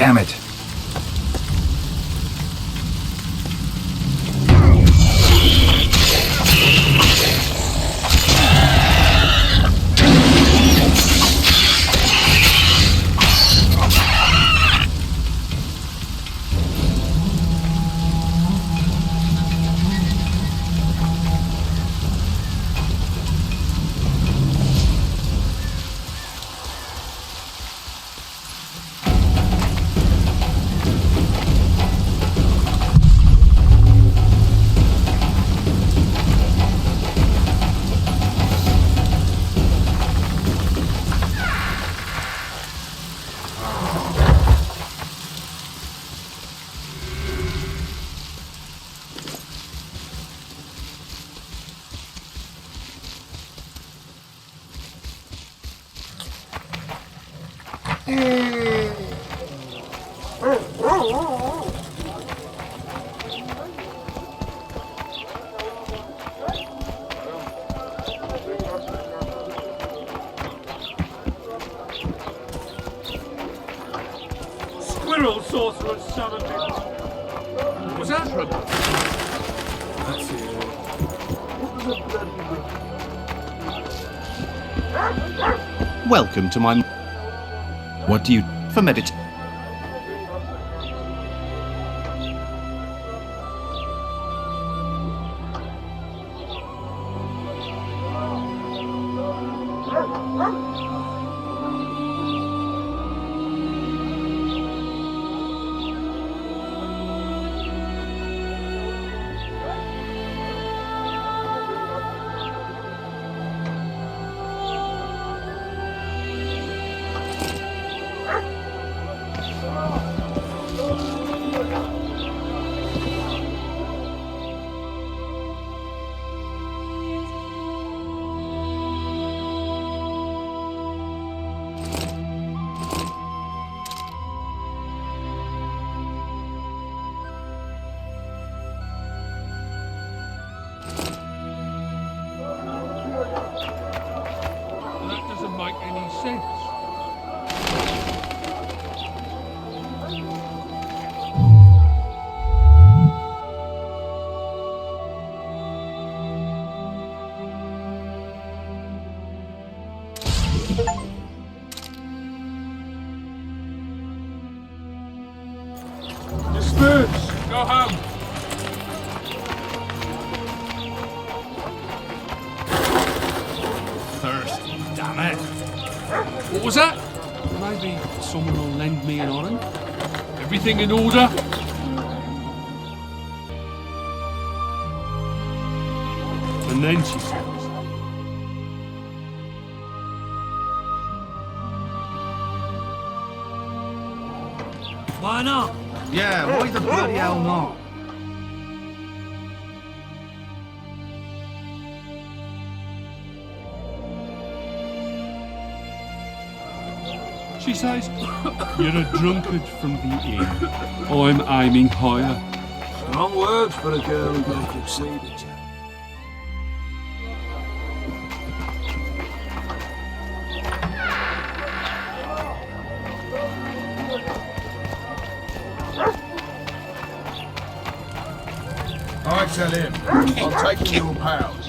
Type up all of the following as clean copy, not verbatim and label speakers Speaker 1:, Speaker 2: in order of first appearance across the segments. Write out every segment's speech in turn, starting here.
Speaker 1: Damn it.
Speaker 2: Squirrel sorcerer's son of it. Was that? That's it.
Speaker 3: Welcome to my... What do you... for meditation?
Speaker 2: That doesn't make any sense. Disperse! Go home! Thirsty, damn it! What was that? Maybe someone will lend me an orange? Everything in order? And then she says, why not?
Speaker 1: Yeah, why the bloody hell not?
Speaker 2: She says, you're a drunkard from the inn. I'm aiming higher.
Speaker 4: Strong words for a girl who don't succeed at you. I tell him, I'll take your pals.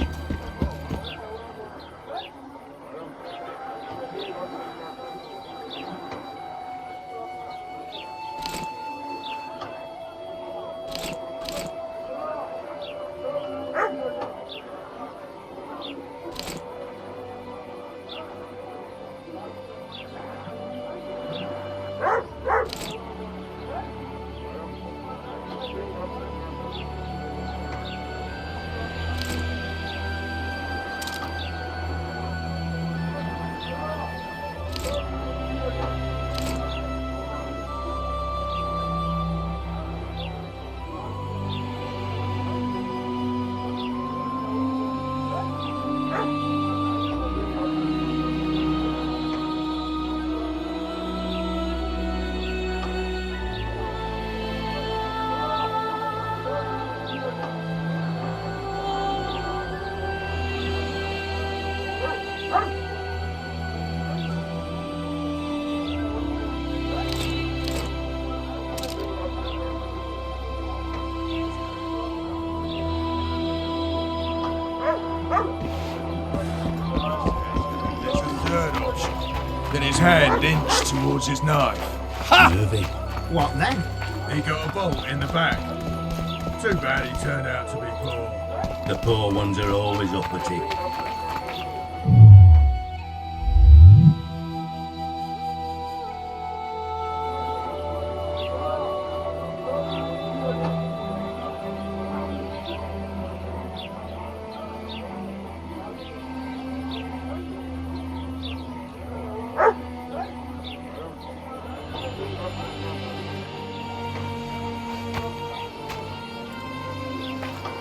Speaker 4: There's a third option. Then his hand inched towards his knife.
Speaker 1: What then?
Speaker 4: He got a bolt in the back. Too bad he turned out to be poor.
Speaker 5: The poor ones are always uppity.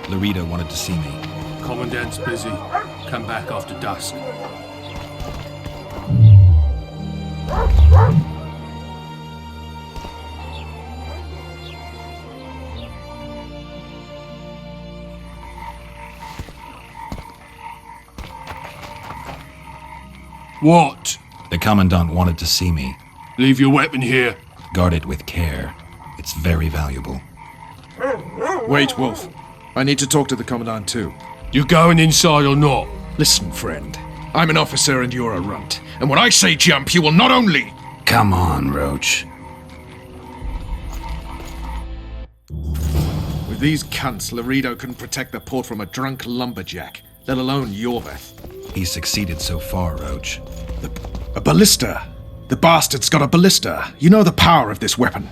Speaker 3: Laredo wanted to see me.
Speaker 2: Commandant's busy. Come back after dusk. What?
Speaker 3: The Commandant wanted to see me.
Speaker 2: Leave your weapon here.
Speaker 3: Guard it with care. It's very valuable.
Speaker 6: Wait, Wolf. I need to talk to the Commandant too.
Speaker 2: You going inside or not?
Speaker 6: Listen, friend. I'm an officer and you're a runt. And when I say jump, you will not only...
Speaker 3: Come on, Roach.
Speaker 6: With these cunts, Laredo couldn't protect the port from a drunk lumberjack, let alone Yorveth.
Speaker 3: He's succeeded so far, Roach.
Speaker 6: A ballista. The bastard's got a ballista. You know the power of this weapon.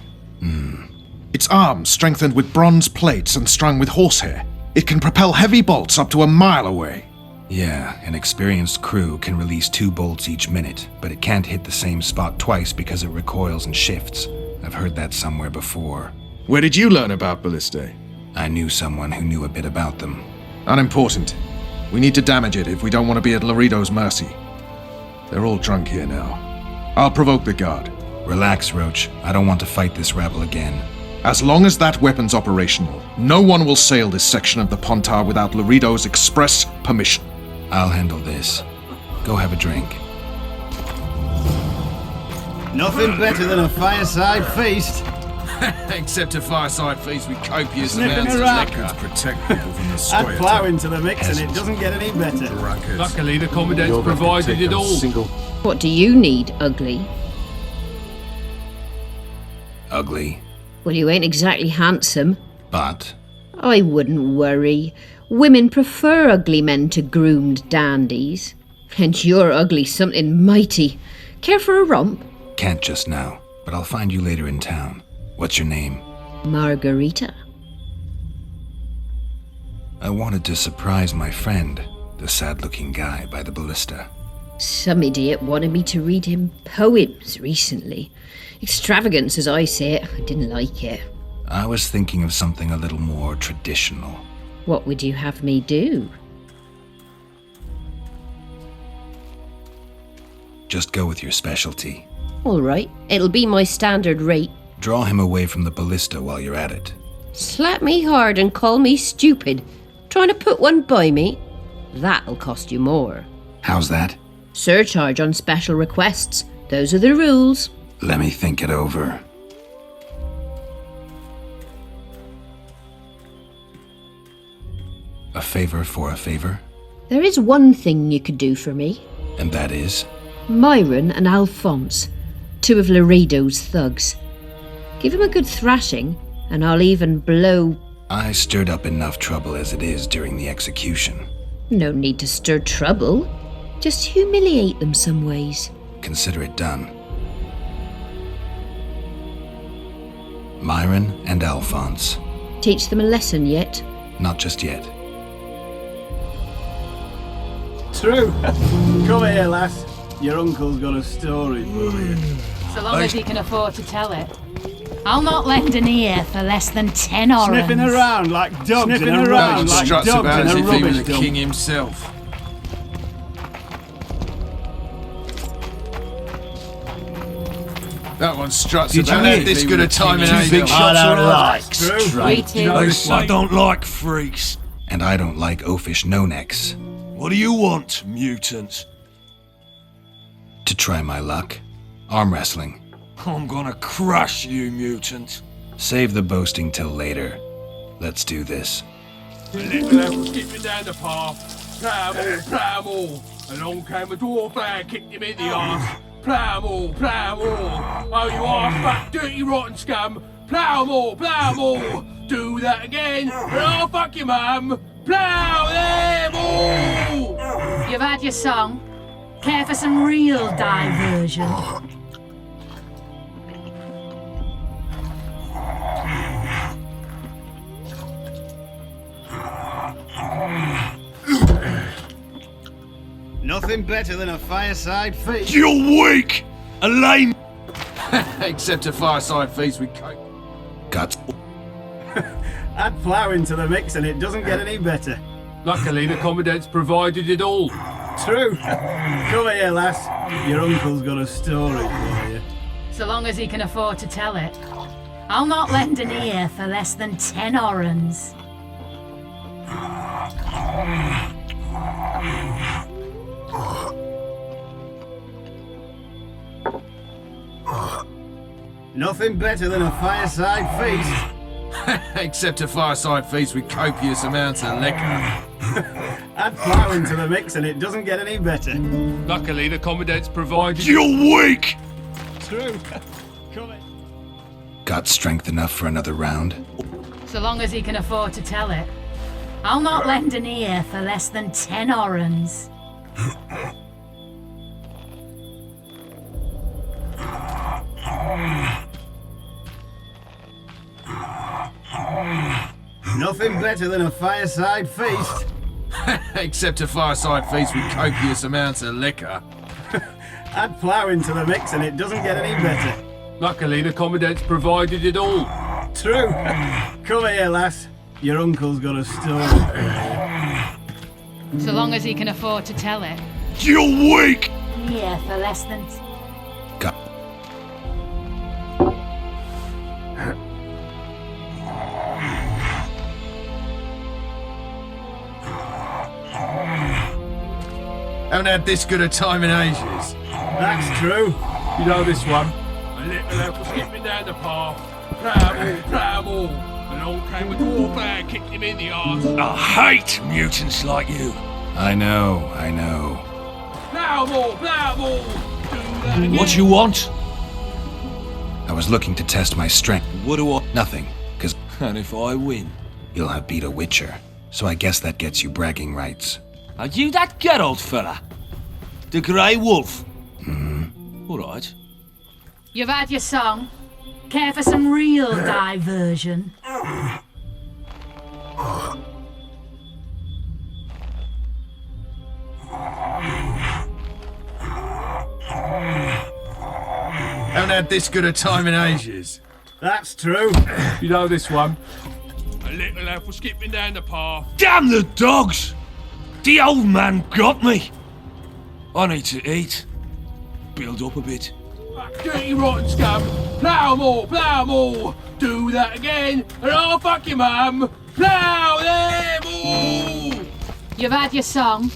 Speaker 6: Its arms strengthened with bronze plates and strung with horsehair. It can propel heavy bolts up to a mile away.
Speaker 3: Yeah, an experienced crew can release 2 bolts each minute, but it can't hit the same spot twice because it recoils and shifts. I've heard that somewhere before.
Speaker 6: Where did you learn about ballistae?
Speaker 3: I knew someone who knew a bit about them.
Speaker 6: Unimportant. We need to damage it if we don't want to be at Laredo's mercy. They're all drunk here now. I'll provoke the guard.
Speaker 3: Relax, Roach. I don't want to fight this rabble again.
Speaker 6: As long as that weapon's operational, no one will sail this section of the Pontar without Laredo's express permission.
Speaker 3: I'll handle this. Go have a drink.
Speaker 1: Nothing better than a fireside feast.
Speaker 4: Except a fireside feast with copious
Speaker 1: Sniffing
Speaker 4: amounts of
Speaker 1: around.
Speaker 4: liquor to protect people from the
Speaker 1: Add
Speaker 4: square.
Speaker 1: plough into the mix and it doesn't get any better.
Speaker 4: Drunkards.
Speaker 2: Luckily, the Commandant's provided it all.
Speaker 7: What do you need, ugly?
Speaker 3: Ugly,
Speaker 7: Well, you ain't exactly handsome.
Speaker 3: but...
Speaker 7: I wouldn't worry. Women prefer ugly men to groomed dandies. And you're ugly something mighty. Care for a romp?
Speaker 3: Can't just now, but I'll find you later in town. What's your name?
Speaker 7: Margarita.
Speaker 3: I wanted to surprise my friend, the sad-looking guy by the ballista.
Speaker 7: Some idiot wanted me to read him poems recently. Extravagance, as I say it. I didn't like it.
Speaker 3: I was thinking of something a little more traditional.
Speaker 7: What would you have me do?
Speaker 3: Just go with your specialty.
Speaker 7: All right, it'll be my standard rate.
Speaker 3: Draw him away from the ballista while you're at it.
Speaker 7: Slap me hard and call me stupid. Trying to put one by me? That'll cost you more.
Speaker 3: How's that?
Speaker 7: Surcharge on special requests. Those are the rules.
Speaker 3: Let me think it over. A favor for a favor?
Speaker 7: There is one thing you could do for me.
Speaker 3: And that is?
Speaker 7: Myron and Alphonse, 2 of Laredo's thugs. Give him a good thrashing, and I'll even blow...
Speaker 3: I stirred up enough trouble as it is during the execution.
Speaker 7: No need to stir trouble. Just humiliate them some ways.
Speaker 3: Consider it done. Myron and Alphonse.
Speaker 7: Teach them a lesson yet?
Speaker 3: Not just yet.
Speaker 1: True. Come here, lass. Your uncle's got a story for you.
Speaker 8: So long as he can afford to tell it. I'll not lend an ear for less than 10 orens.
Speaker 1: Sniffing around like dogs
Speaker 4: Sniffing
Speaker 1: in a
Speaker 4: around
Speaker 1: rubbish like
Speaker 4: struts
Speaker 1: dogs
Speaker 4: about
Speaker 1: in
Speaker 4: as
Speaker 1: a
Speaker 4: if he was
Speaker 1: rubbish
Speaker 4: a king
Speaker 1: dump.
Speaker 4: himself. That one struts
Speaker 2: Did you
Speaker 4: about
Speaker 2: hear?
Speaker 4: as this good a time in
Speaker 2: Two big
Speaker 4: ages.
Speaker 2: shots
Speaker 1: I don't
Speaker 2: around.
Speaker 1: like
Speaker 2: True.
Speaker 1: straight.
Speaker 8: Waiting.
Speaker 2: I don't like freaks.
Speaker 3: And I don't like oafish no-necks.
Speaker 2: What do you want, mutant?
Speaker 3: To try my luck. Arm wrestling.
Speaker 2: I'm gonna crush you, mutant.
Speaker 3: Save the boasting till later. Let's do this.
Speaker 2: A little help will keep you down the path. Primal. Along came a dwarf there, kicked him in the arse. Primal. Oh, you arse fat, dirty, rotten scum. Primal. Do that again, and I'll fuck your mum. Primal.
Speaker 8: You've had your song. Care for some real diversion?
Speaker 1: Nothing better than a fireside feast.
Speaker 6: You're weak! A lame.
Speaker 2: Except a fireside feast with coke.
Speaker 3: Guts.
Speaker 1: Add plough into the mix and it doesn't get any better.
Speaker 2: Luckily, the Commandant's provided it all.
Speaker 1: True. Come here, lass. Your uncle's got a story for you.
Speaker 8: So long as he can afford to tell it. I'll not lend an ear for less than 10 orens.
Speaker 1: Nothing better than a fireside feast.
Speaker 2: Except a fireside feast with copious amounts of liquor.
Speaker 1: Add plough into the mix and it doesn't get any better.
Speaker 2: Luckily, the Commandant's provided...
Speaker 6: You're weak!
Speaker 1: True. Come here.
Speaker 3: Got strength enough for another round?
Speaker 8: So long as he can afford to tell it. I'll not lend an ear for less than 10 orens.
Speaker 1: Nothing better than a fireside feast.
Speaker 2: Except a fireside feast with copious amounts of liquor.
Speaker 1: Add plough into the mix and it doesn't get any better.
Speaker 2: Luckily, the Commandant's provided it all.
Speaker 1: True. Come here, lass. Your uncle's got a story for you.
Speaker 8: So long as he can afford to tell it.
Speaker 6: You're weak!
Speaker 8: Yeah, for less than...
Speaker 3: Got.
Speaker 2: Haven't had this good a time in ages.
Speaker 1: That's true.
Speaker 2: You know this one? A little elf was skipping down the path. Primal. Along came a dwarf there, kicked him in the arse.
Speaker 9: I hate mutants like you.
Speaker 3: I know.
Speaker 2: Primal. Do that again.
Speaker 9: What you want?
Speaker 3: I was looking to test my strength.
Speaker 9: What do I...
Speaker 3: Nothing, because
Speaker 9: And if I win?
Speaker 3: you'll have beat a witcher. So I guess that gets you bragging rights.
Speaker 9: Are you that Geralt fella? The Grey Wolf? All right.
Speaker 8: You've had your song. Care for some real diversion?
Speaker 2: Haven't had this good a time in ages.
Speaker 1: That's true.
Speaker 2: You know this one? A little elf was skipping down the path.
Speaker 9: Damn the dogs! The old man got me. I need to eat. Build up a bit.
Speaker 2: Dirty rotten scum. Plough more. Do that again, and I'll fuck your mum. Plough them all.
Speaker 8: You've had your song.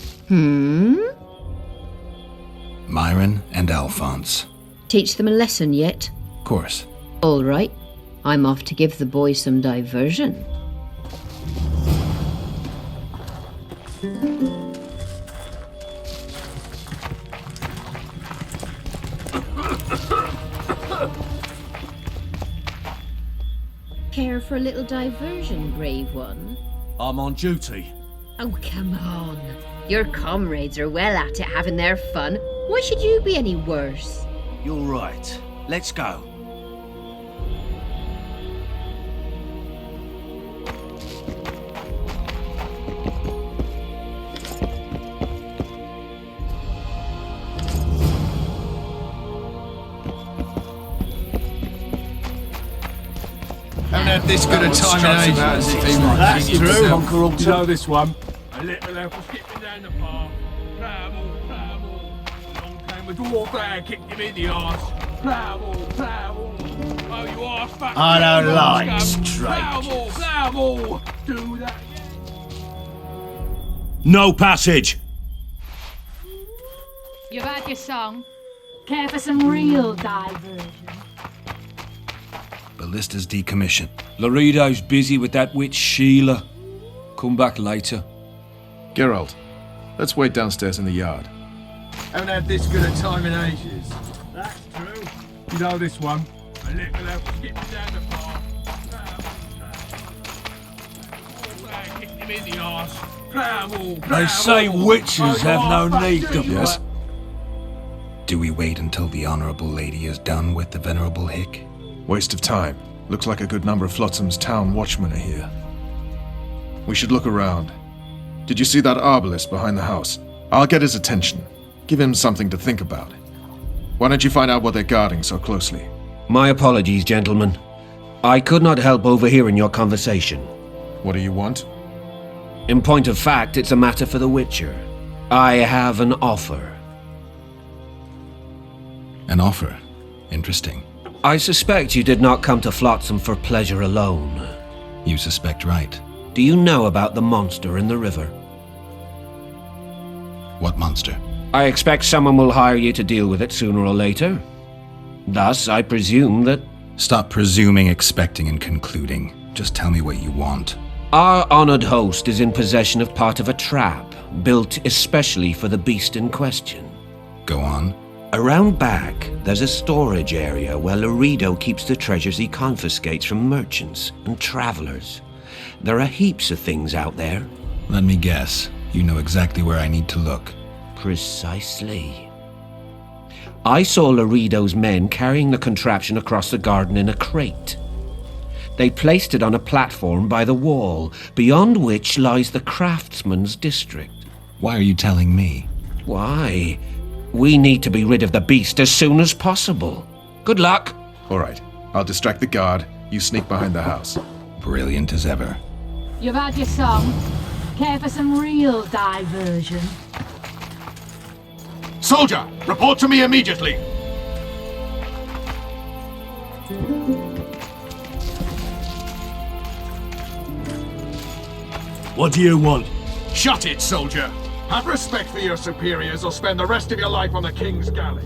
Speaker 3: Myron and Alphonse.
Speaker 7: Teach them a lesson yet?
Speaker 3: Of course.
Speaker 7: All right. I'm off to give the boys some diversion. Care for a little diversion, brave one?
Speaker 9: I'm on duty.
Speaker 7: Oh, come on. Your comrades are well at it having their fun. Why should you be any worse?
Speaker 9: You're right. Let's go.
Speaker 2: Haven't had this good a time in ages.
Speaker 1: That's true.
Speaker 2: You know this one? A little elf was skipping down the path. Primal. Along came a dwarf there, kicked him in the arse. Primal. Oh, you arse fat.
Speaker 1: I don't
Speaker 2: dirty
Speaker 1: like
Speaker 2: scum.
Speaker 1: strangers.
Speaker 2: Primal. Do that again.
Speaker 9: No passage.
Speaker 8: You've had your song. Care for some real diversion?
Speaker 3: Ballista's decommissioned.
Speaker 9: Laredo's busy with that witch Sheila. Come back later.
Speaker 6: Geralt, Let's wait downstairs in the yard.
Speaker 4: Haven't had this good a time in ages.
Speaker 1: That's true.
Speaker 4: You know this one. A little help skip down the path.
Speaker 2: Kick him in the arse. Plow
Speaker 9: They say witches have no need to...
Speaker 6: Yes?
Speaker 3: Do we wait until the honorable lady is done with the venerable hick?
Speaker 6: Waste of time. Looks like a good number of Flotsam's town watchmen are here. We should look around. Did you see that arbalist behind the house? I'll get his attention. Give him something to think about. Why don't you find out what they're guarding so closely?
Speaker 10: My apologies, gentlemen. I could not help overhearing your conversation.
Speaker 6: What do you want?
Speaker 10: In point of fact, it's a matter for the Witcher. I have an offer.
Speaker 3: An offer? Interesting.
Speaker 10: I suspect you did not come to Flotsam for pleasure alone.
Speaker 3: You suspect right.
Speaker 10: Do you know about the monster in the river?
Speaker 3: What monster?
Speaker 10: I expect someone will hire you to deal with it sooner or later. Thus, I presume that...
Speaker 3: Stop presuming, expecting, and concluding. Just tell me what you want.
Speaker 10: Our honored host is in possession of part of a trap, built especially for the beast in question.
Speaker 3: Go on.
Speaker 10: Around back, there's a storage area where Laredo keeps the treasures he confiscates from merchants and travelers. There are heaps of things out there.
Speaker 3: Let me guess. You know exactly where I need to look.
Speaker 10: Precisely. I saw Laredo's men carrying the contraption across the garden in a crate. They placed it on a platform by the wall, beyond which lies the craftsman's district.
Speaker 3: Why are you telling me?
Speaker 10: Why? We need to be rid of the beast as soon as possible. Good luck.
Speaker 6: All right. I'll distract the guard. You sneak behind the house.
Speaker 3: Brilliant as ever.
Speaker 8: You've had your song. Care for some real diversion?
Speaker 6: Soldier! Report to me immediately!
Speaker 5: What do you want?
Speaker 4: Shut it, soldier! Have respect for your superiors or spend the rest of your life on the King's galley.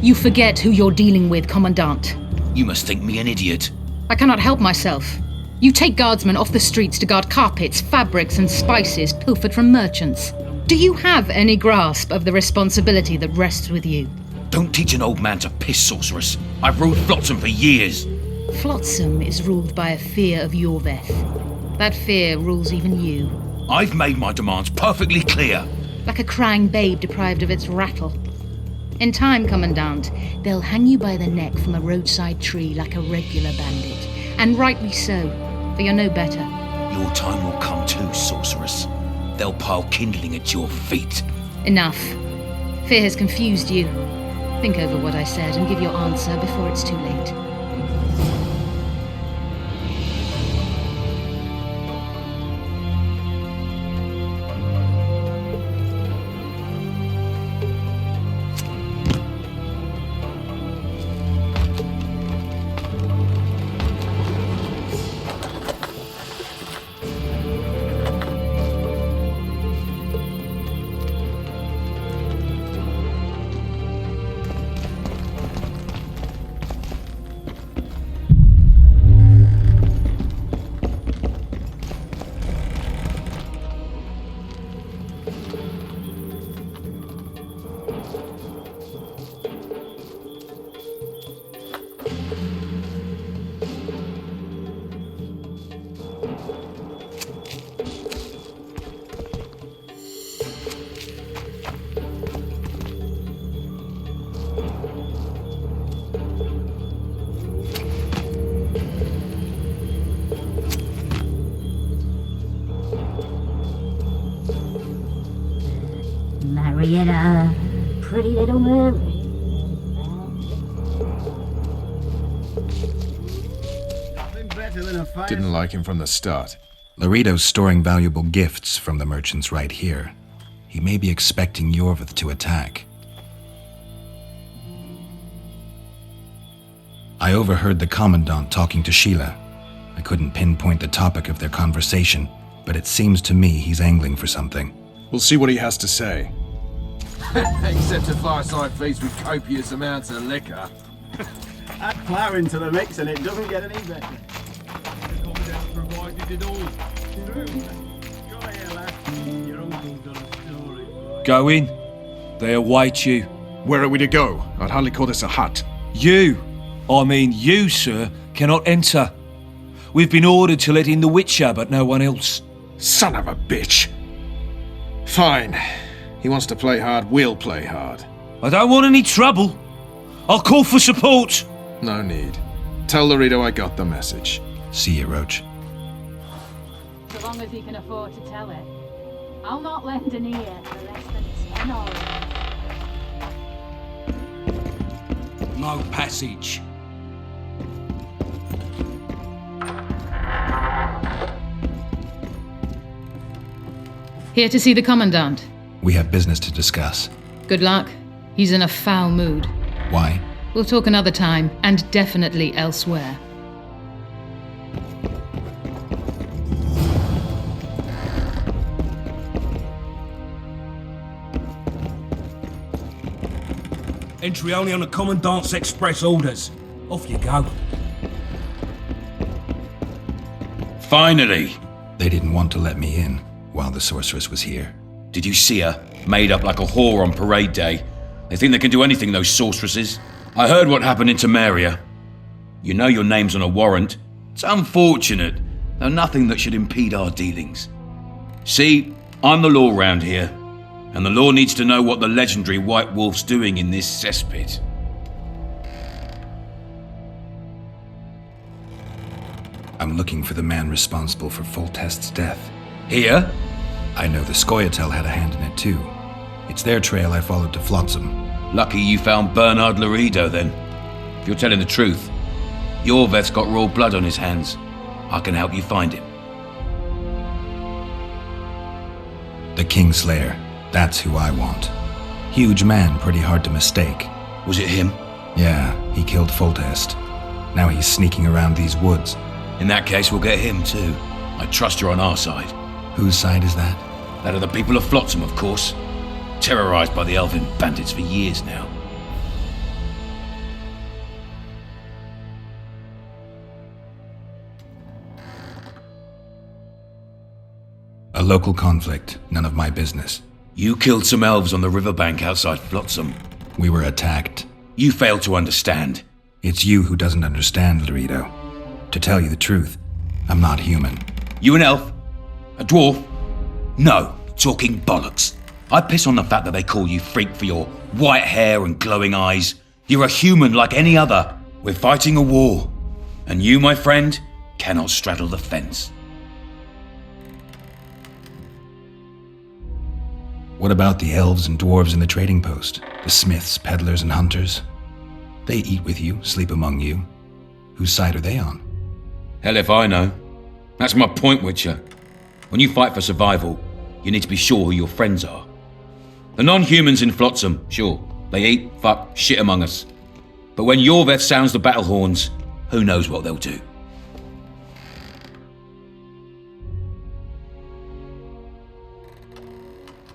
Speaker 11: You forget who you're dealing with, Commandant.
Speaker 9: You must think me an idiot.
Speaker 11: I cannot help myself. You take guardsmen off the streets to guard carpets, fabrics, and spices pilfered from merchants. Do you have any grasp of the responsibility that rests with you?
Speaker 9: Don't teach an old man to piss, sorceress. I've ruled Flotsam for years.
Speaker 11: Flotsam is ruled by a fear of Yorveth. That fear rules even you.
Speaker 9: I've made my demands perfectly clear.
Speaker 11: Like a crying babe deprived of its rattle. In time, Commandant, they'll hang you by the neck from a roadside tree like a regular bandit. And rightly so, for you're no better.
Speaker 9: Your time will come too, sorceress. They'll pile kindling at your feet.
Speaker 11: Enough. Fear has confused you. Think over what I said and give your answer before it's too late.
Speaker 12: Marietta, pretty little Mary.
Speaker 1: Nothing better than a fire.
Speaker 6: Didn't like him from the start.
Speaker 3: Laredo's storing valuable gifts from the merchants right here. He may be expecting Yorveth to attack. I overheard the Commandant talking to Sheila. I couldn't pinpoint the topic of their conversation, but it seems to me he's angling for something.
Speaker 6: We'll see what he has to say.
Speaker 4: Except a fireside feast with copious amounts of liquor.
Speaker 1: Add flour into the mix and it doesn't get any better.
Speaker 4: Provided it all.
Speaker 1: Go here, lad. Your uncle's got a story.
Speaker 9: Go in. They await you.
Speaker 6: Where are we to go? I'd hardly call this a hut.
Speaker 9: You, sir, cannot enter. We've been ordered to let in the Witcher, but no one else.
Speaker 6: Son of a bitch! Fine. He wants to play hard, we'll play hard.
Speaker 9: I don't want any trouble. I'll call for support.
Speaker 6: No need. Tell Laredo I got the message.
Speaker 3: See you, Roach.
Speaker 8: So long as he can afford to tell it. I'll not lend an ear for less than 10 oranges.
Speaker 9: No passage.
Speaker 11: Here to see the Commandant.
Speaker 3: We have business to discuss.
Speaker 11: Good luck. He's in a foul mood.
Speaker 3: Why?
Speaker 11: We'll talk another time, and definitely elsewhere.
Speaker 9: Entry only on the Commandant's express orders. Off you go.
Speaker 13: Finally!
Speaker 3: They didn't want to let me in while the sorceress was here.
Speaker 13: Did you see her? Made up like a whore on parade day. They think they can do anything, those sorceresses. I heard what happened in Temeria. You know your name's on a warrant. It's unfortunate, though nothing that should impede our dealings. See, I'm the law round here, and the law needs to know what the legendary White Wolf's doing in this cesspit.
Speaker 3: I'm looking for the man responsible for Foltest's death.
Speaker 13: Here?
Speaker 3: I know the Scoia'tael had a hand in it too. It's their trail I followed to Flotsam.
Speaker 13: Lucky you found Bernard Laredo then. If you're telling the truth, Yorveth's got raw blood on his hands. I can help you find him.
Speaker 3: The Kingslayer. That's who I want. Huge man, pretty hard to mistake.
Speaker 13: Was it him?
Speaker 3: Yeah, he killed Foltest. Now he's sneaking around these woods.
Speaker 13: In that case, we'll get him too. I trust you're on our side.
Speaker 3: Whose side is that?
Speaker 13: That of the people of Flotsam, of course. Terrorized by the elven bandits for years now.
Speaker 3: local conflict, none of my business.
Speaker 13: You killed some elves on the riverbank outside Flotsam.
Speaker 3: We were attacked.
Speaker 13: You failed to understand.
Speaker 3: It's you who doesn't understand, Laredo. To tell you the truth, I'm not human.
Speaker 13: You an elf? A dwarf? No, talking bollocks. I piss on the fact that they call you freak for your white hair and glowing eyes. You're a human like any other. We're fighting a war. And you, my friend, cannot straddle the fence.
Speaker 3: What about the elves and dwarves in the trading post? The smiths, peddlers, and hunters? They eat with you, sleep among you. Whose side are they on?
Speaker 13: Hell if I know. That's my point, Witcher. When you fight for survival, you need to be sure who your friends are. The non-humans in Flotsam, sure, they eat, fuck, shit among us. But when Yorveth sounds the battle horns, who knows what they'll do.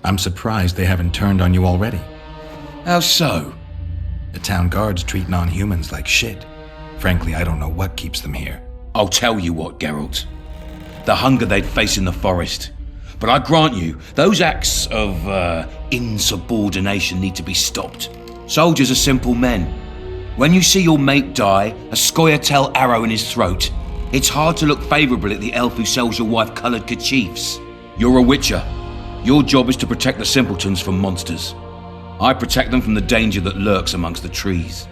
Speaker 3: I'm surprised they haven't turned on you already.
Speaker 13: How so?
Speaker 3: The town guards treat non-humans like shit. Frankly, I don't know what keeps them here.
Speaker 13: I'll tell you what, Geralt. The hunger they'd face in the forest. But I grant you, those acts of insubordination need to be stopped. Soldiers are simple men. When you see your mate die, a Scoia'tael arrow in his throat, it's hard to look favourably at the elf who sells your wife coloured kerchiefs. You're a witcher. Your job is to protect the simpletons from monsters. I protect them from the danger that lurks amongst the trees.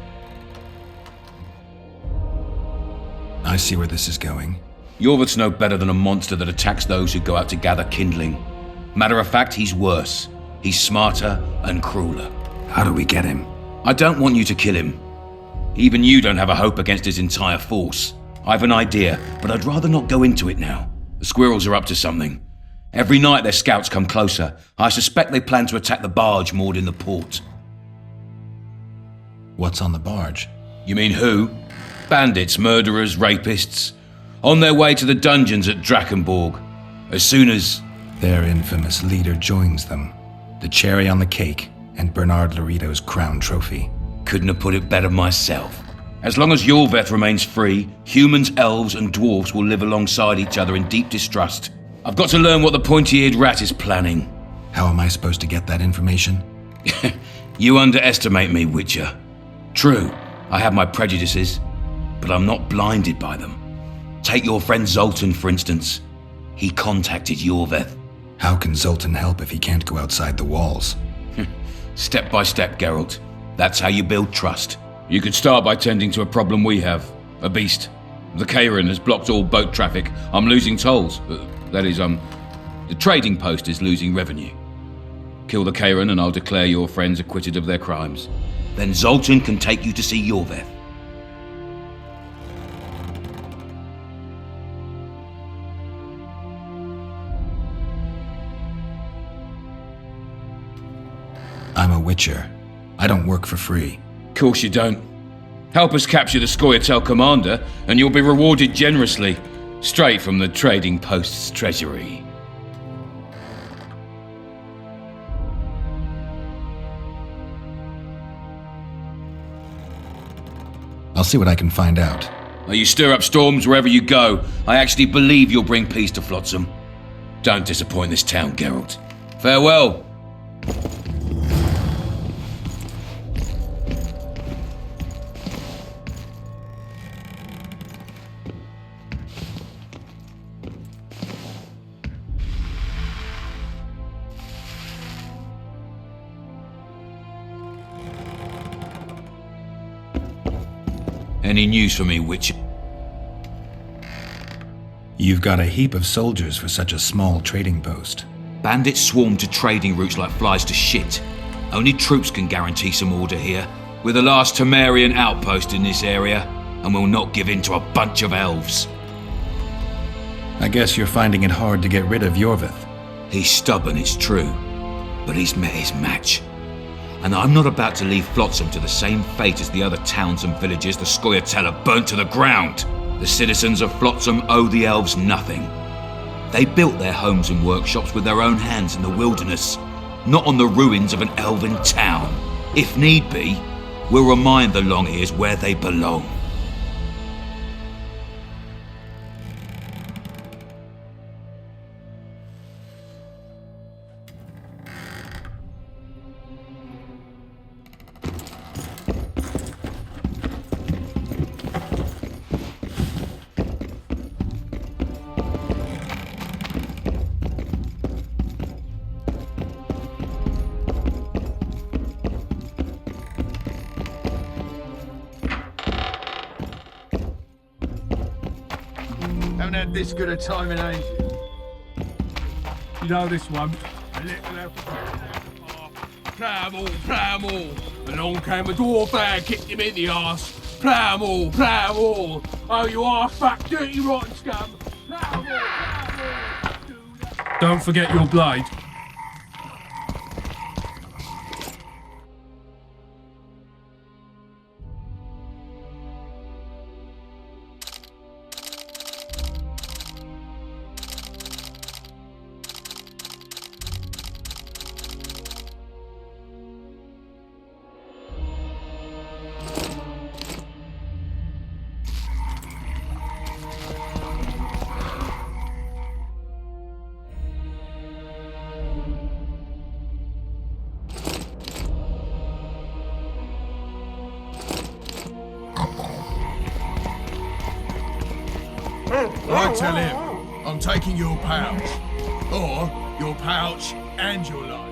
Speaker 3: I see where this is going.
Speaker 13: Yorveth's no better than a monster that attacks those who go out to gather kindling. Matter of fact, he's worse. He's smarter and crueler.
Speaker 3: How do we get him?
Speaker 13: I don't want you to kill him. Even you don't have a hope against his entire force. I've an idea, but I'd rather not go into it now. The squirrels are up to something. Every night their scouts come closer. I suspect they plan to attack the barge moored in the port.
Speaker 3: What's on the barge?
Speaker 13: You mean who? Bandits, murderers, rapists. On their way to the dungeons at Drakenborg. As soon as...
Speaker 3: Their infamous leader joins them. The cherry on the cake and Bernard Laredo's crown trophy.
Speaker 13: Couldn't have put it better myself. As long as Yorveth remains free, humans, elves and dwarves will live alongside each other in deep distrust. I've got to learn what the pointy-eared rat is planning.
Speaker 3: How am I supposed to get that information?
Speaker 13: You underestimate me, Witcher. True, I have my prejudices, but I'm not blinded by them. Take your friend Zoltan, for instance. He contacted Yorveth.
Speaker 3: How can Zoltan help if he can't go outside the walls?
Speaker 13: Step by step, Geralt. That's how you build trust. You could start by tending to a problem we have. A beast. The Kairin has blocked all boat traffic. I'm losing tolls. That is, the trading post is losing revenue. Kill the Kairin and I'll declare your friends acquitted of their crimes. Then Zoltan can take you to see Yorveth.
Speaker 3: I'm a witcher. I don't work for free.
Speaker 13: Course you don't. Help us capture the Scoia'tael commander and you'll be rewarded generously. Straight from the trading post's treasury.
Speaker 3: I'll see what I can find out.
Speaker 13: Now you stir up storms wherever you go. I actually believe you'll bring peace to Flotsam. Don't disappoint this town, Geralt. Farewell. Any news for me, Witcher?
Speaker 3: You've got a heap of soldiers for such a small trading post.
Speaker 13: Bandits swarm to trading routes like flies to shit. Only troops can guarantee some order here. We're the last Temerian outpost in this area, and we'll not give in to a bunch of elves.
Speaker 3: I guess you're finding it hard to get rid of Yorveth.
Speaker 13: He's stubborn, it's true, but he's met his match. And I'm not about to leave Flotsam to the same fate as the other towns and villages the Scoia'tael have burnt to the ground. The citizens of Flotsam owe the elves nothing. They built their homes and workshops with their own hands in the wilderness, not on the ruins of an elven town. If need be, we'll remind the Longears where they belong.
Speaker 4: had this good a time in ages. You know this one? A little elf.
Speaker 2: Plough-em-all. Along came a dwarf there, kicked him in the arse. Plough-em-all. Oh, you arse-back, dirty rotten scum. Plough-em-all.
Speaker 4: Don't forget your blade. I tell him, I'm taking your pouch. Or your pouch and your life.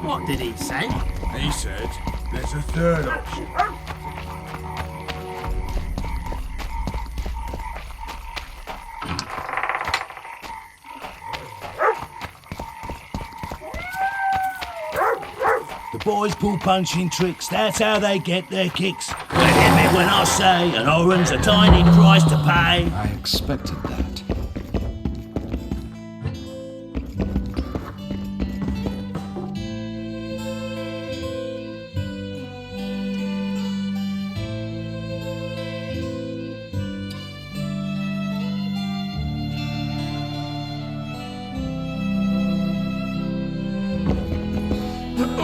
Speaker 1: What did he say?
Speaker 4: He said, there's a third option.
Speaker 5: The boys pull punching tricks, that's how they get their kicks. But hear me when I say an orange's a tiny price to pay.
Speaker 3: I expected that.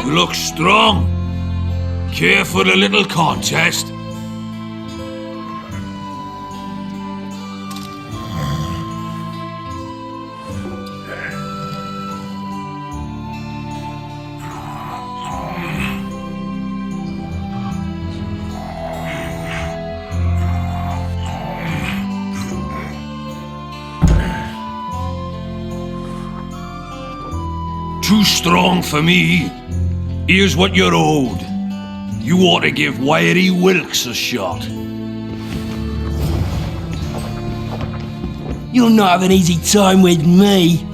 Speaker 9: You look strong. Care for a little contest? Too strong for me. Here's what you're owed. You ought to give Wiry Wilkes a shot.
Speaker 5: You'll not have an easy time with me.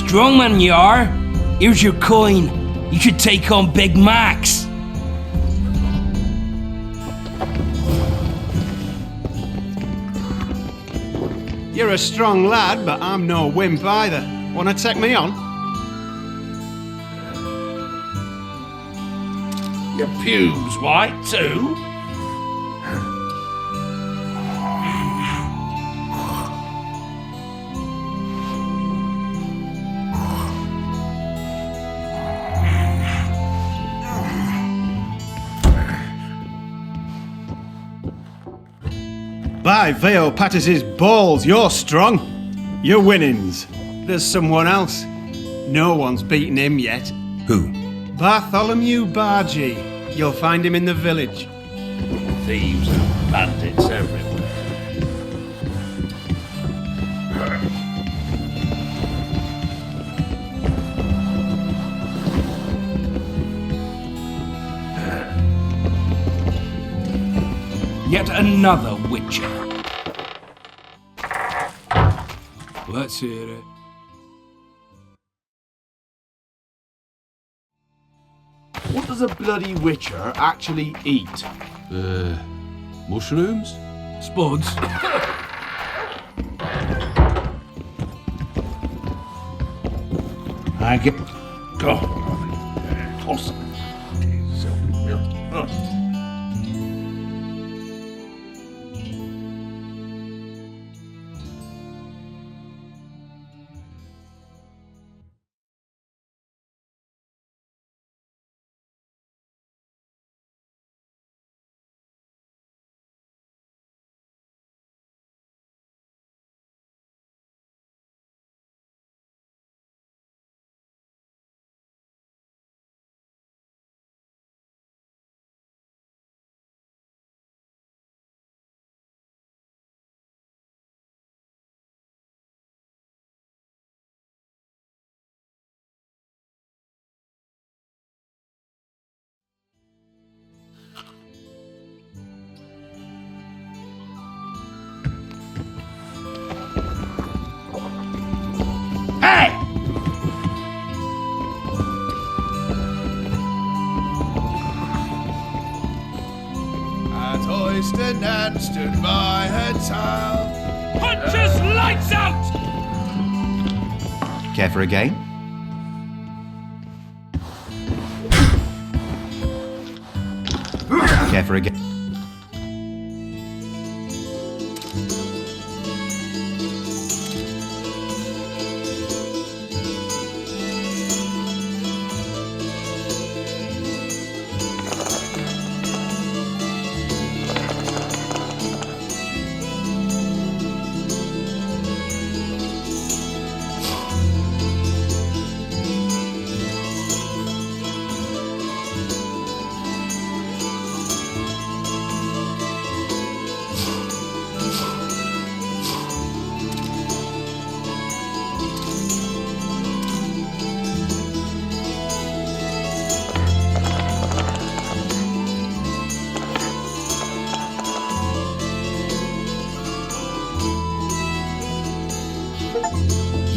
Speaker 5: Strong man you are. Here's your coin. You should take on Big Max.
Speaker 1: You're a strong lad, but I'm no wimp either. Wanna take me on?
Speaker 9: Your pubes white too?
Speaker 1: By Veo Pattis's balls, you're strong. You're winnings. There's someone else. No one's beaten him yet.
Speaker 3: Who?
Speaker 1: Bartholomew Bargee. You'll find him in the village.
Speaker 5: Thieves and bandits everywhere.
Speaker 10: Yet another witcher.
Speaker 9: Let's hear it.
Speaker 14: What does a bloody witcher actually eat? Mushrooms?
Speaker 9: Spuds.
Speaker 5: I get... Go. Toss.
Speaker 4: cloistered Nan stood by her child.
Speaker 9: Punches lights out!
Speaker 15: Care for a game? Care for a game?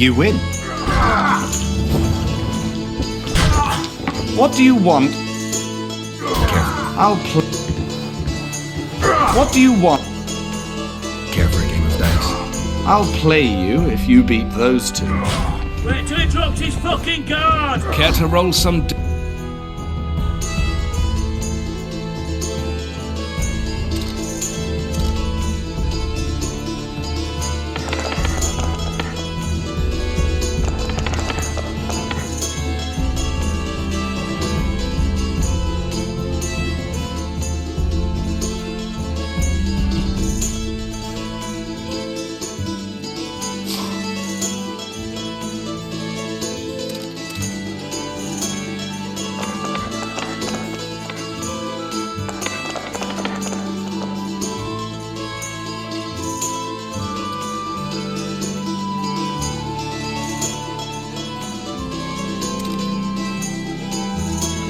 Speaker 15: You win. What do you want? I'll play. What do you want?
Speaker 3: Care for a game of dice?
Speaker 15: I'll play you if you beat those two.
Speaker 5: Wait till he drops his fucking guard!
Speaker 9: Care to roll some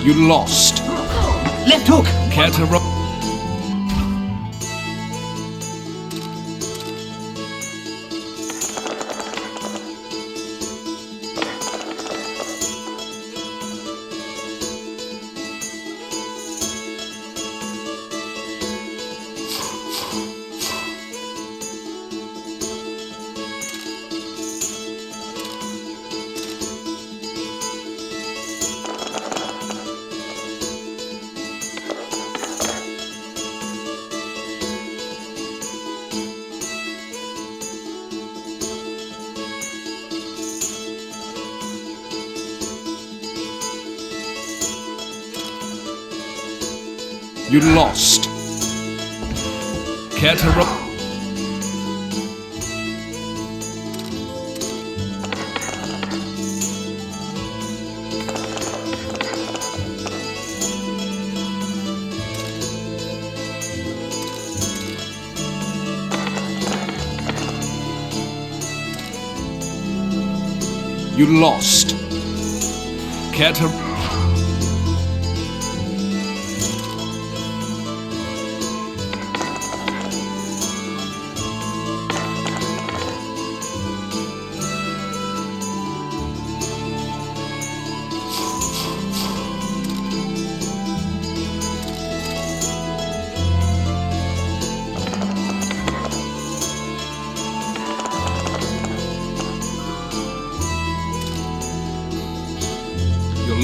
Speaker 9: You lost.
Speaker 15: Left hook!
Speaker 9: Care to roll? You lost. Care to roll? You lost. Care to...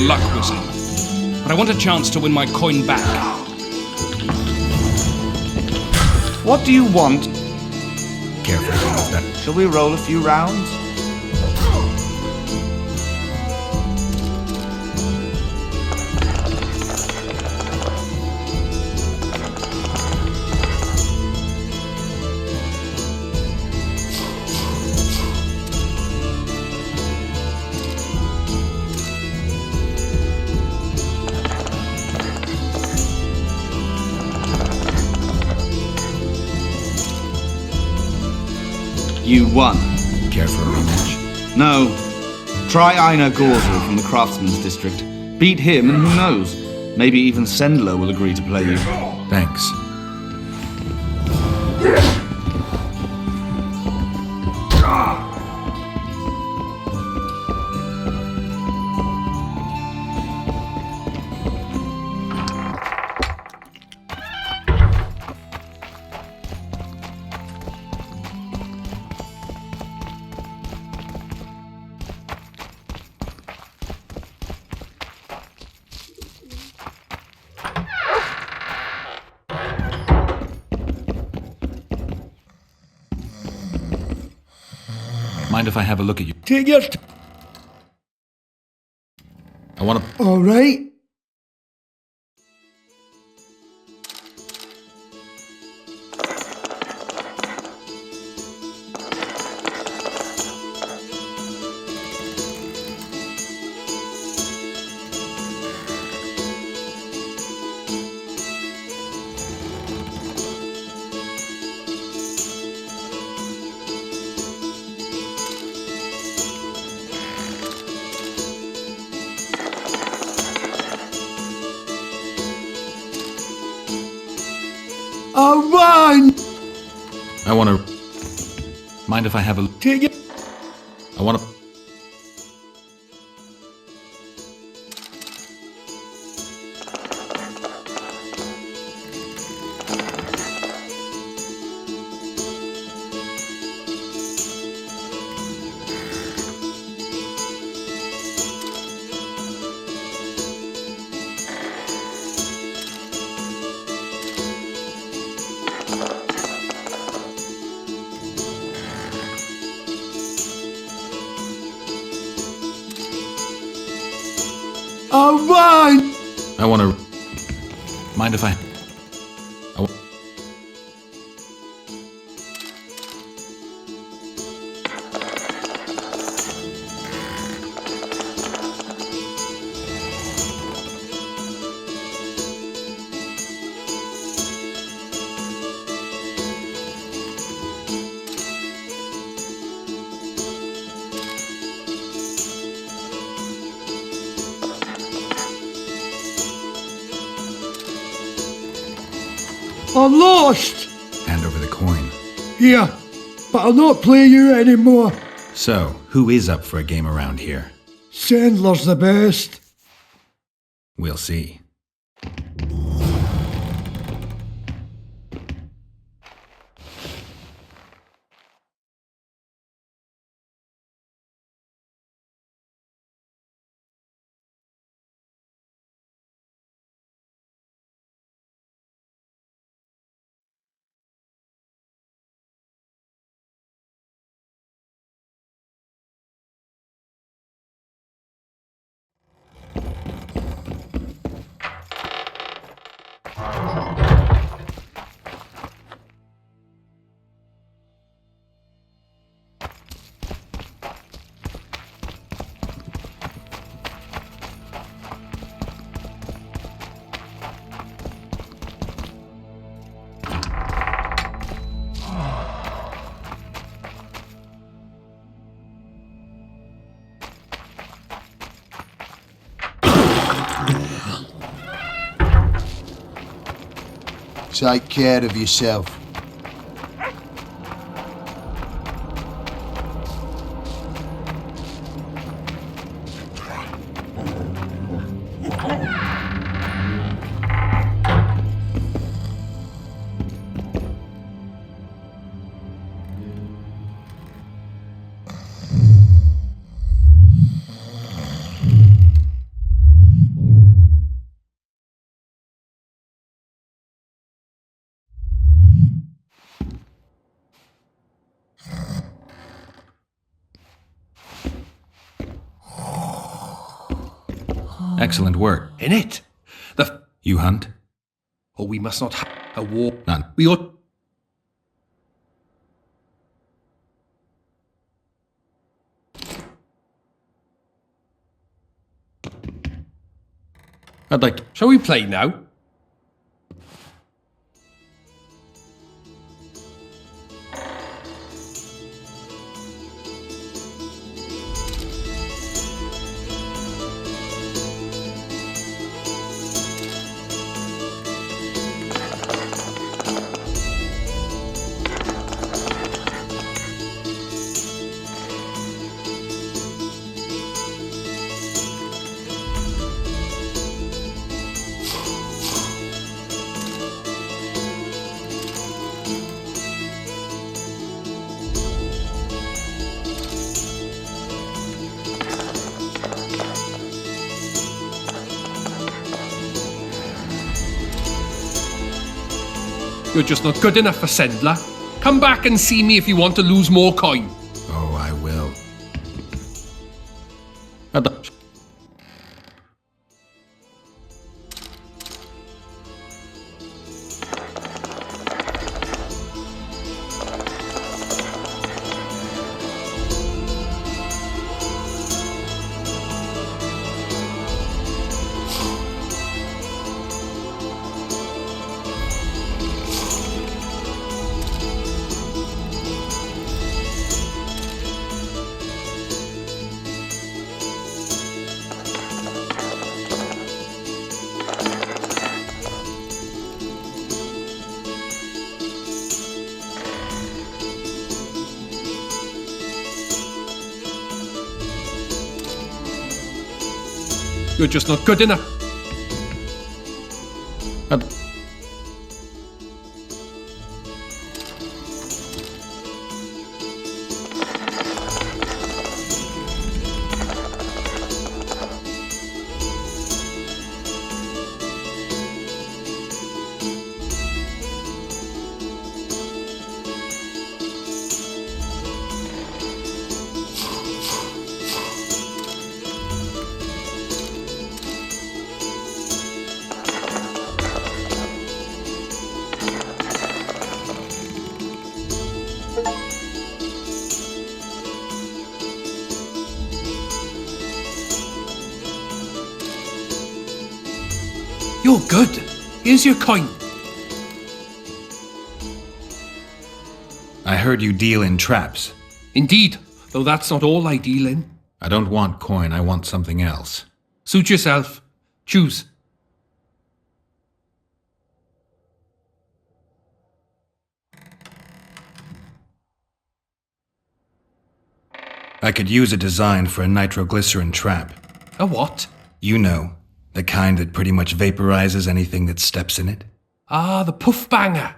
Speaker 9: luck, wizard. But I want a chance to win my coin back.
Speaker 15: What do you want?
Speaker 3: Care for a game of dice?
Speaker 15: Shall we roll a few rounds?
Speaker 16: You won.
Speaker 3: Care for a rematch?
Speaker 16: No. Try Einar Gorzel from the Craftsman's District. Beat him and who knows? Maybe even Sendler will agree to play you.
Speaker 3: Thanks. Mind if I have a look at you?
Speaker 9: Take your
Speaker 3: I want to...
Speaker 9: All right. All right.
Speaker 3: I want to... Mind if I have a...
Speaker 9: Take it.
Speaker 3: I want to...
Speaker 9: All right.
Speaker 3: I want to... Mind if I...
Speaker 9: I'm lost.
Speaker 3: Hand over the coin.
Speaker 9: Here, but I'll not play you anymore.
Speaker 3: So, who is up for a game around here?
Speaker 9: Sandler's the best.
Speaker 3: We'll see.
Speaker 15: Take care of yourself.
Speaker 3: Excellent work.
Speaker 9: In it.
Speaker 3: You hunt?
Speaker 9: Oh, we must not have a war.
Speaker 3: None.
Speaker 9: We ought...
Speaker 3: I'd like to...
Speaker 9: Shall we play now?
Speaker 2: You're just not good enough for Sendler. Come back and see me if you want to lose more coin.
Speaker 3: Oh, I will.
Speaker 17: You're just not good enough. You're good. Here's your coin.
Speaker 3: I heard you deal in traps.
Speaker 17: Indeed, though that's not all I deal in.
Speaker 3: I don't want coin, I want something else.
Speaker 17: Suit yourself. Choose.
Speaker 3: I could use a design for a nitroglycerin trap.
Speaker 17: A what?
Speaker 3: You know, the kind that pretty much vaporizes anything that steps in it.
Speaker 17: Ah, the puff banger.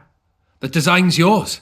Speaker 17: The design's yours.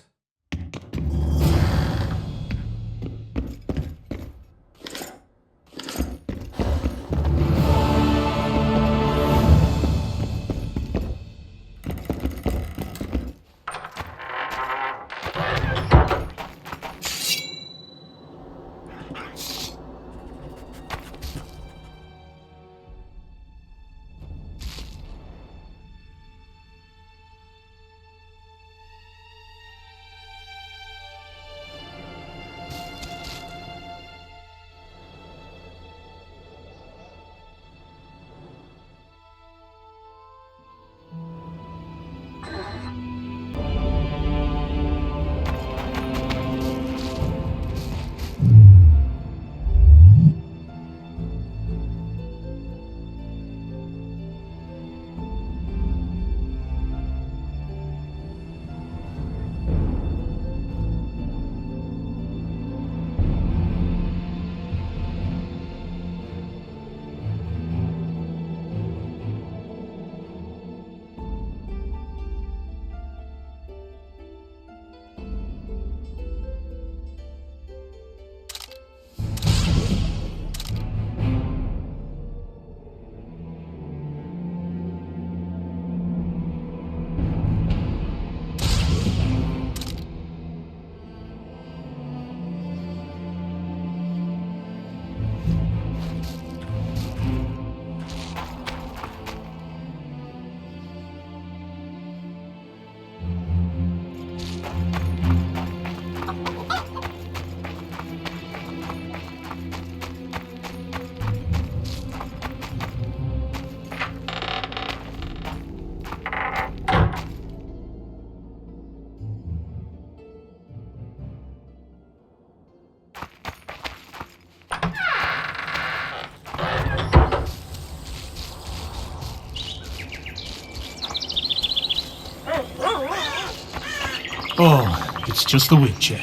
Speaker 18: Oh, it's just the Witcher.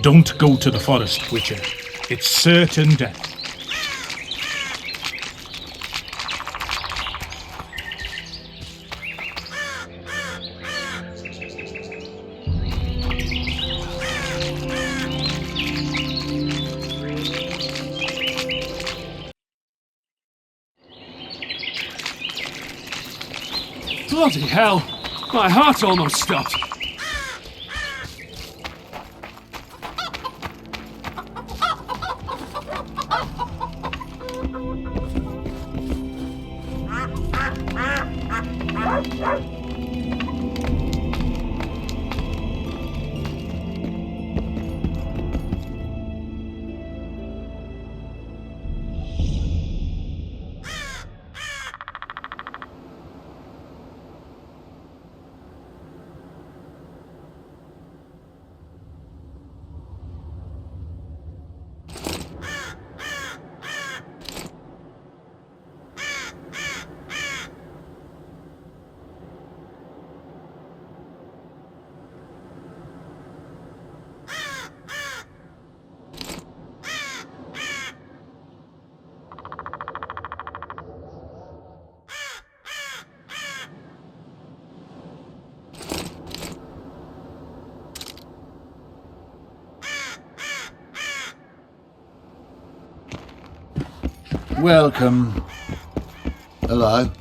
Speaker 18: Don't go to the forest, Witcher. It's certain death.
Speaker 17: Bloody hell! My heart almost stopped.
Speaker 15: Welcome. Hello.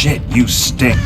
Speaker 3: Shit, you stink.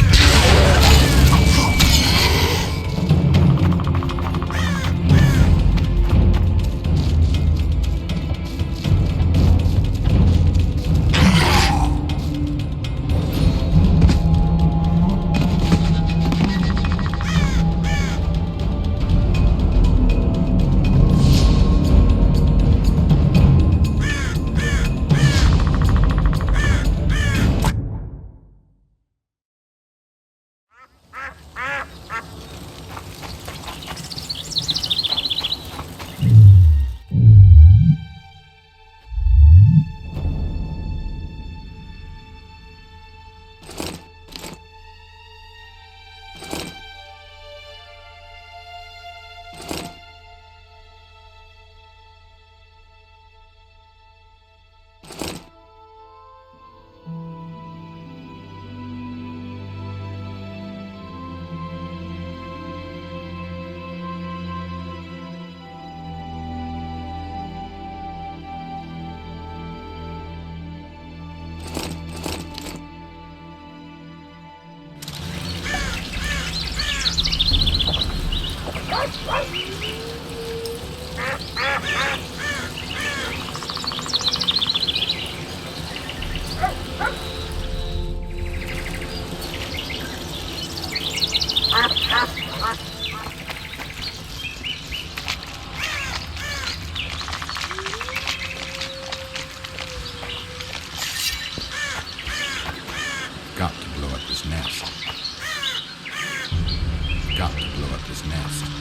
Speaker 3: got to blow up this nest.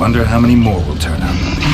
Speaker 3: Wonder how many more will turn up.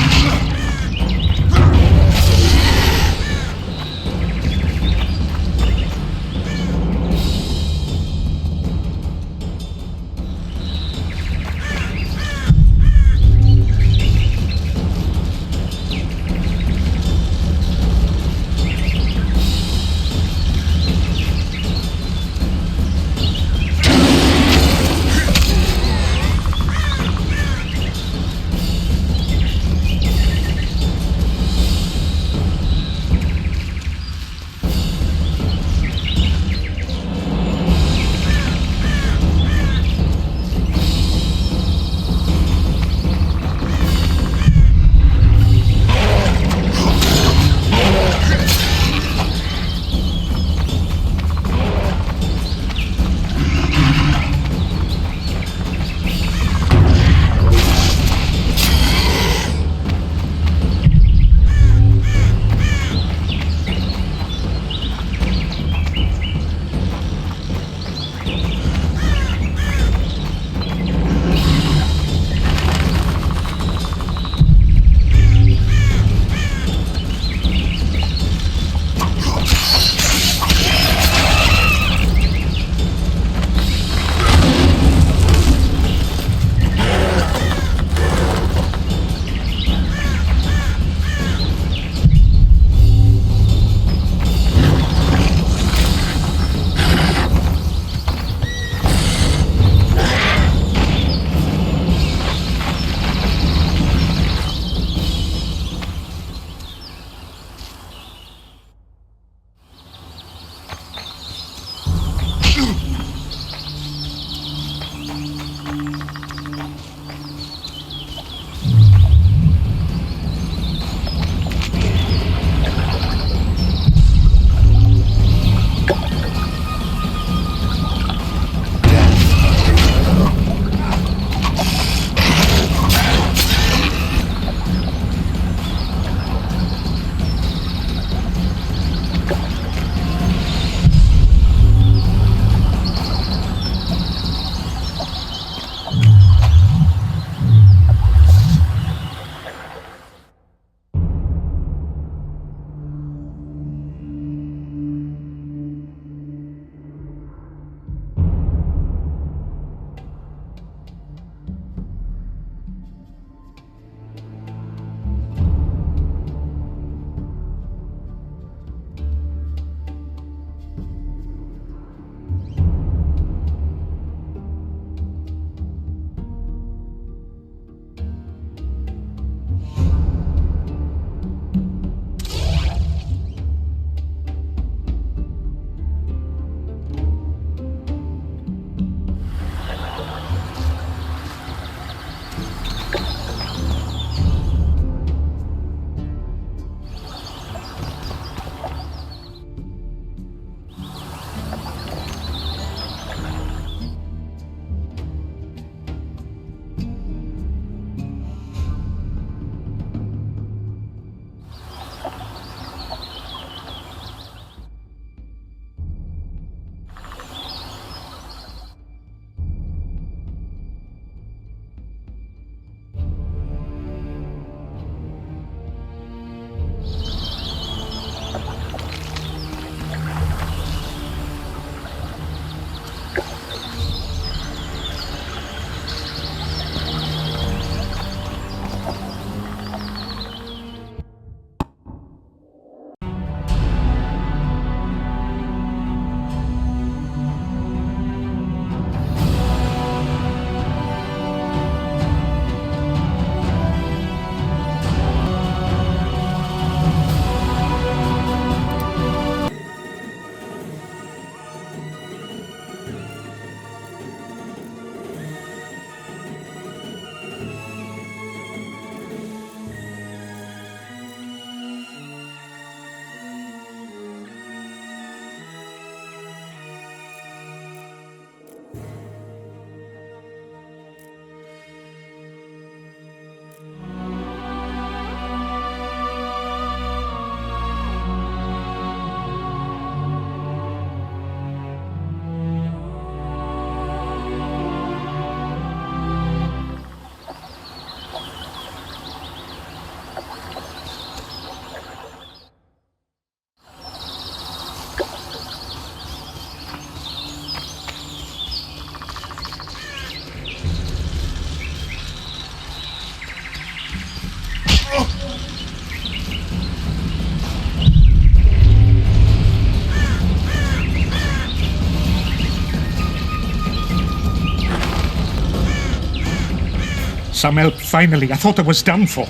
Speaker 18: Some help, finally. I thought I was done for.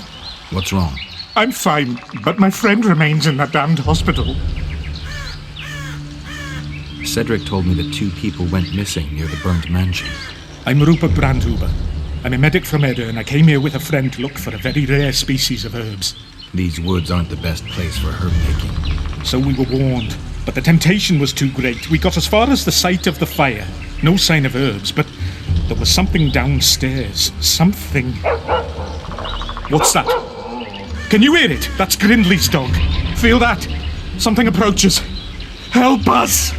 Speaker 3: What's wrong?
Speaker 18: I'm fine, but my friend remains in that damned hospital.
Speaker 3: Cedric told me that 2 people went missing near the burnt mansion.
Speaker 18: I'm Rupert Brandhuber. I'm a medic from Edda, and I came here with a friend to look for a very rare species of herbs.
Speaker 3: These woods aren't the best place for herb picking.
Speaker 18: So we were warned, but the temptation was too great. We got as far as the site of the fire. No sign of herbs, but there was something downstairs. Something... What's that? Can you hear it? That's Grindley's dog. Feel that? Something approaches. Help us!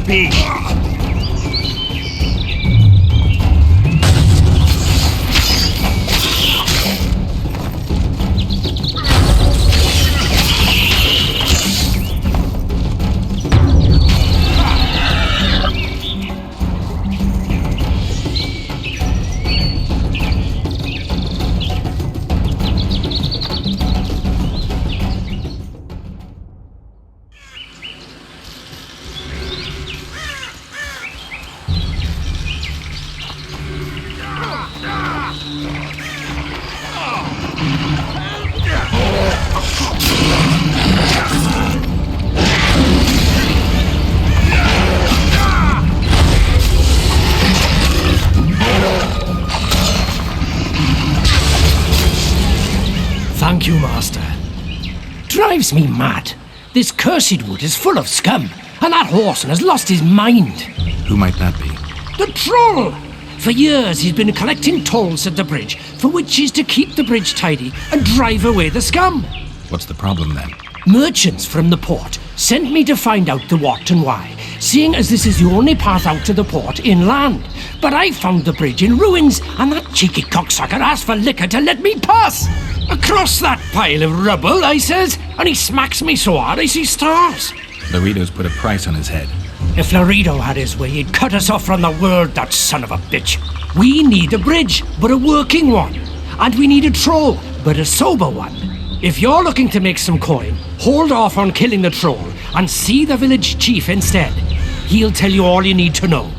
Speaker 5: be.
Speaker 17: Thank you, Master. Drives me mad. This cursed wood is full of scum, and that horseman has lost his mind.
Speaker 3: Who might that be?
Speaker 17: The troll! For years he's been collecting tolls at the bridge, for which is to keep the bridge tidy and drive away the scum.
Speaker 3: What's the problem then?
Speaker 17: Merchants from the port sent me to find out the what and why, seeing as this is the only path out to the port inland. But I found the bridge in ruins, and that cheeky cocksucker asked for liquor to let me pass. Across that pile of rubble, I says, and he smacks me so hard I see stars.
Speaker 3: Laredo's put a price on his head.
Speaker 17: If Laredo had his way, he'd cut us off from the world, that son of a bitch. We need a bridge, but a working one. And we need a troll, but a sober one. If you're looking to make some coin, hold off on killing the troll and see the village chief instead. He'll tell you all you need to know.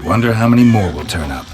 Speaker 3: Wonder how many more will turn up.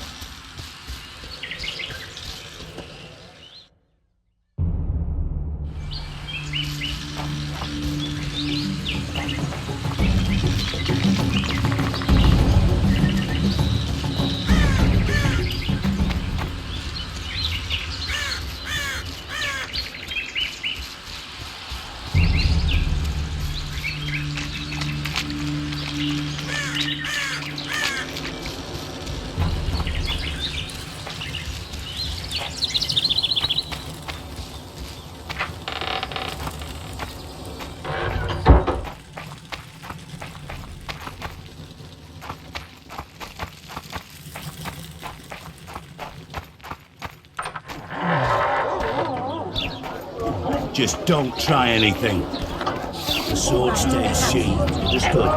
Speaker 5: Just don't try anything. The sword stays sheathed. Understood?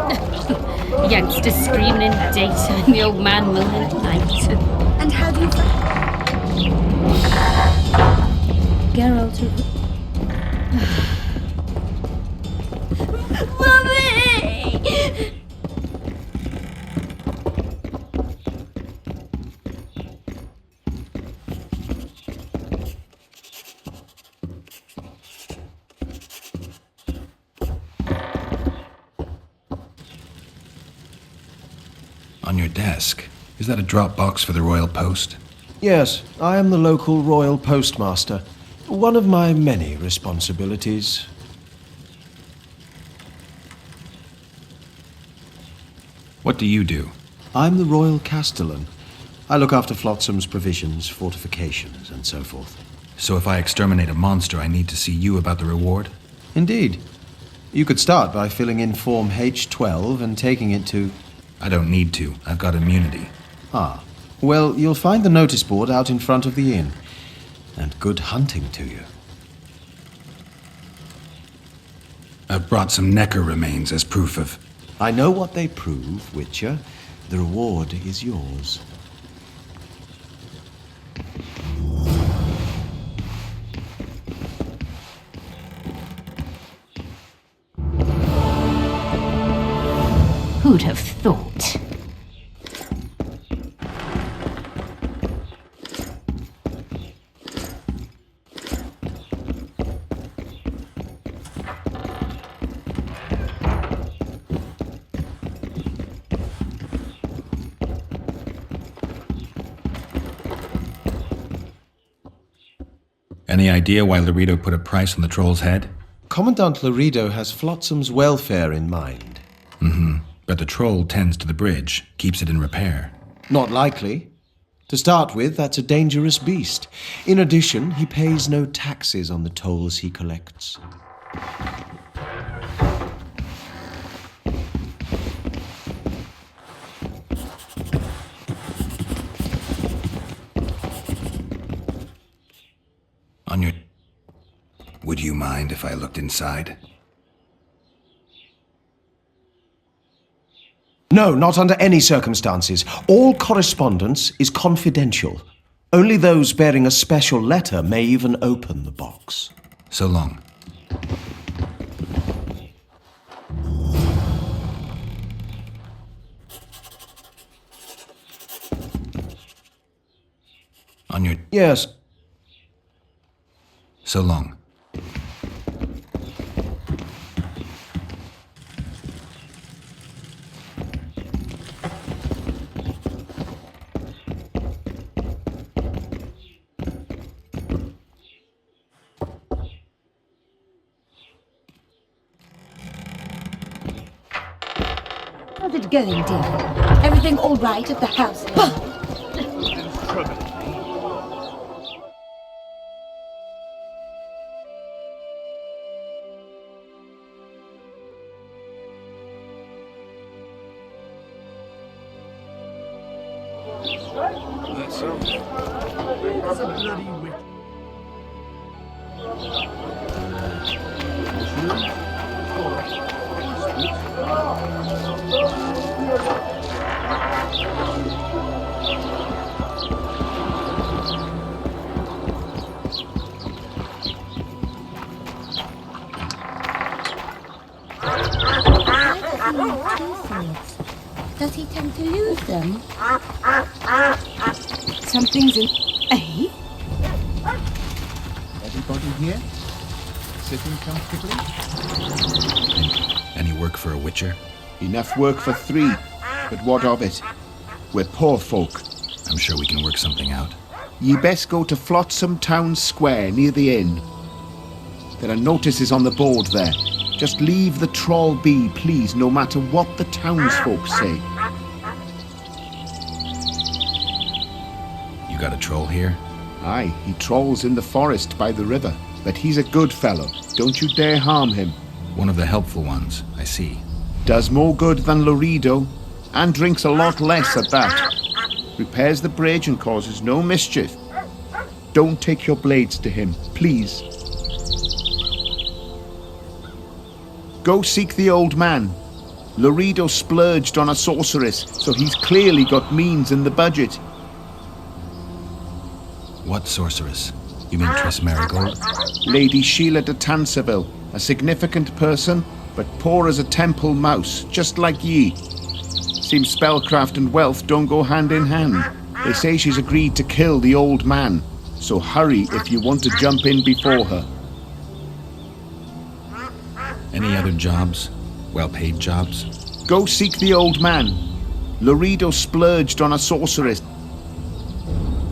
Speaker 11: Youngsters screaming in daytime, and the old man moaning at night.
Speaker 19: And how do you Geralt of...
Speaker 11: Mummy!
Speaker 3: On your desk, is that a drop box for the Royal Post?
Speaker 20: Yes, I am the local Royal Postmaster. One of my many responsibilities.
Speaker 3: What do you do?
Speaker 20: I'm the Royal Castellan. I look after Flotsam's provisions, fortifications, and so forth.
Speaker 3: So if I exterminate a monster, I need to see you about the reward?
Speaker 20: Indeed. You could start by filling in Form H12 and taking it to...
Speaker 3: I don't need to. I've got immunity.
Speaker 20: Ah. Well, you'll find the notice board out in front of the inn. And good hunting to you.
Speaker 3: I've brought some Necker remains as proof of...
Speaker 20: I know what they prove, Witcher. The reward is yours.
Speaker 11: Who'd have thought?
Speaker 3: Any idea why Laredo put a price on the troll's head?
Speaker 20: Commandant Laredo has Flotsam's welfare in mind.
Speaker 3: Mm-hmm. But the troll tends to the bridge, keeps it in repair.
Speaker 20: Not likely. To start with, that's a dangerous beast. In addition, he pays no taxes on the tolls he collects.
Speaker 3: On your... Would you mind if I looked inside?
Speaker 20: No, not under any circumstances. All correspondence is confidential. Only those bearing a special letter may even open the box.
Speaker 3: So long. On your...
Speaker 20: Yes.
Speaker 3: So long.
Speaker 19: How's it going, dear? Everything all right at the house?
Speaker 9: That's a bloody witch.
Speaker 19: Does he tend to lose them? Something's in... Eh?
Speaker 15: Everybody here? Sitting comfortably?
Speaker 3: Any work for a witcher?
Speaker 15: Enough work for 3, but what of it? We're poor folk.
Speaker 3: I'm sure we can work something out.
Speaker 15: Ye best go to Flotsam Town Square near the inn. There are notices on the board there. Just leave the troll be, please, no matter what the townsfolk say.
Speaker 3: You got a troll here?
Speaker 15: Aye, he trolls in the forest by the river. But he's a good fellow. Don't you dare harm him.
Speaker 3: One of the helpful ones, I see.
Speaker 15: Does more good than Laredo, and drinks a lot less at that. Repairs the bridge and causes no mischief. Don't take your blades to him, please. Go seek the old man. Laredo splurged on a sorceress, so he's clearly got means in the budget.
Speaker 3: What sorceress? You mean Triss Marigold?
Speaker 15: Lady Sheila de Tanserville, a significant person, but poor as a temple mouse, just like ye. Seems spellcraft and wealth don't go hand in hand. They say she's agreed to kill the old man, so hurry if you want to jump in before her.
Speaker 3: Any other jobs? Well-paid jobs?
Speaker 15: Go seek the old man. Laredo splurged on a sorceress.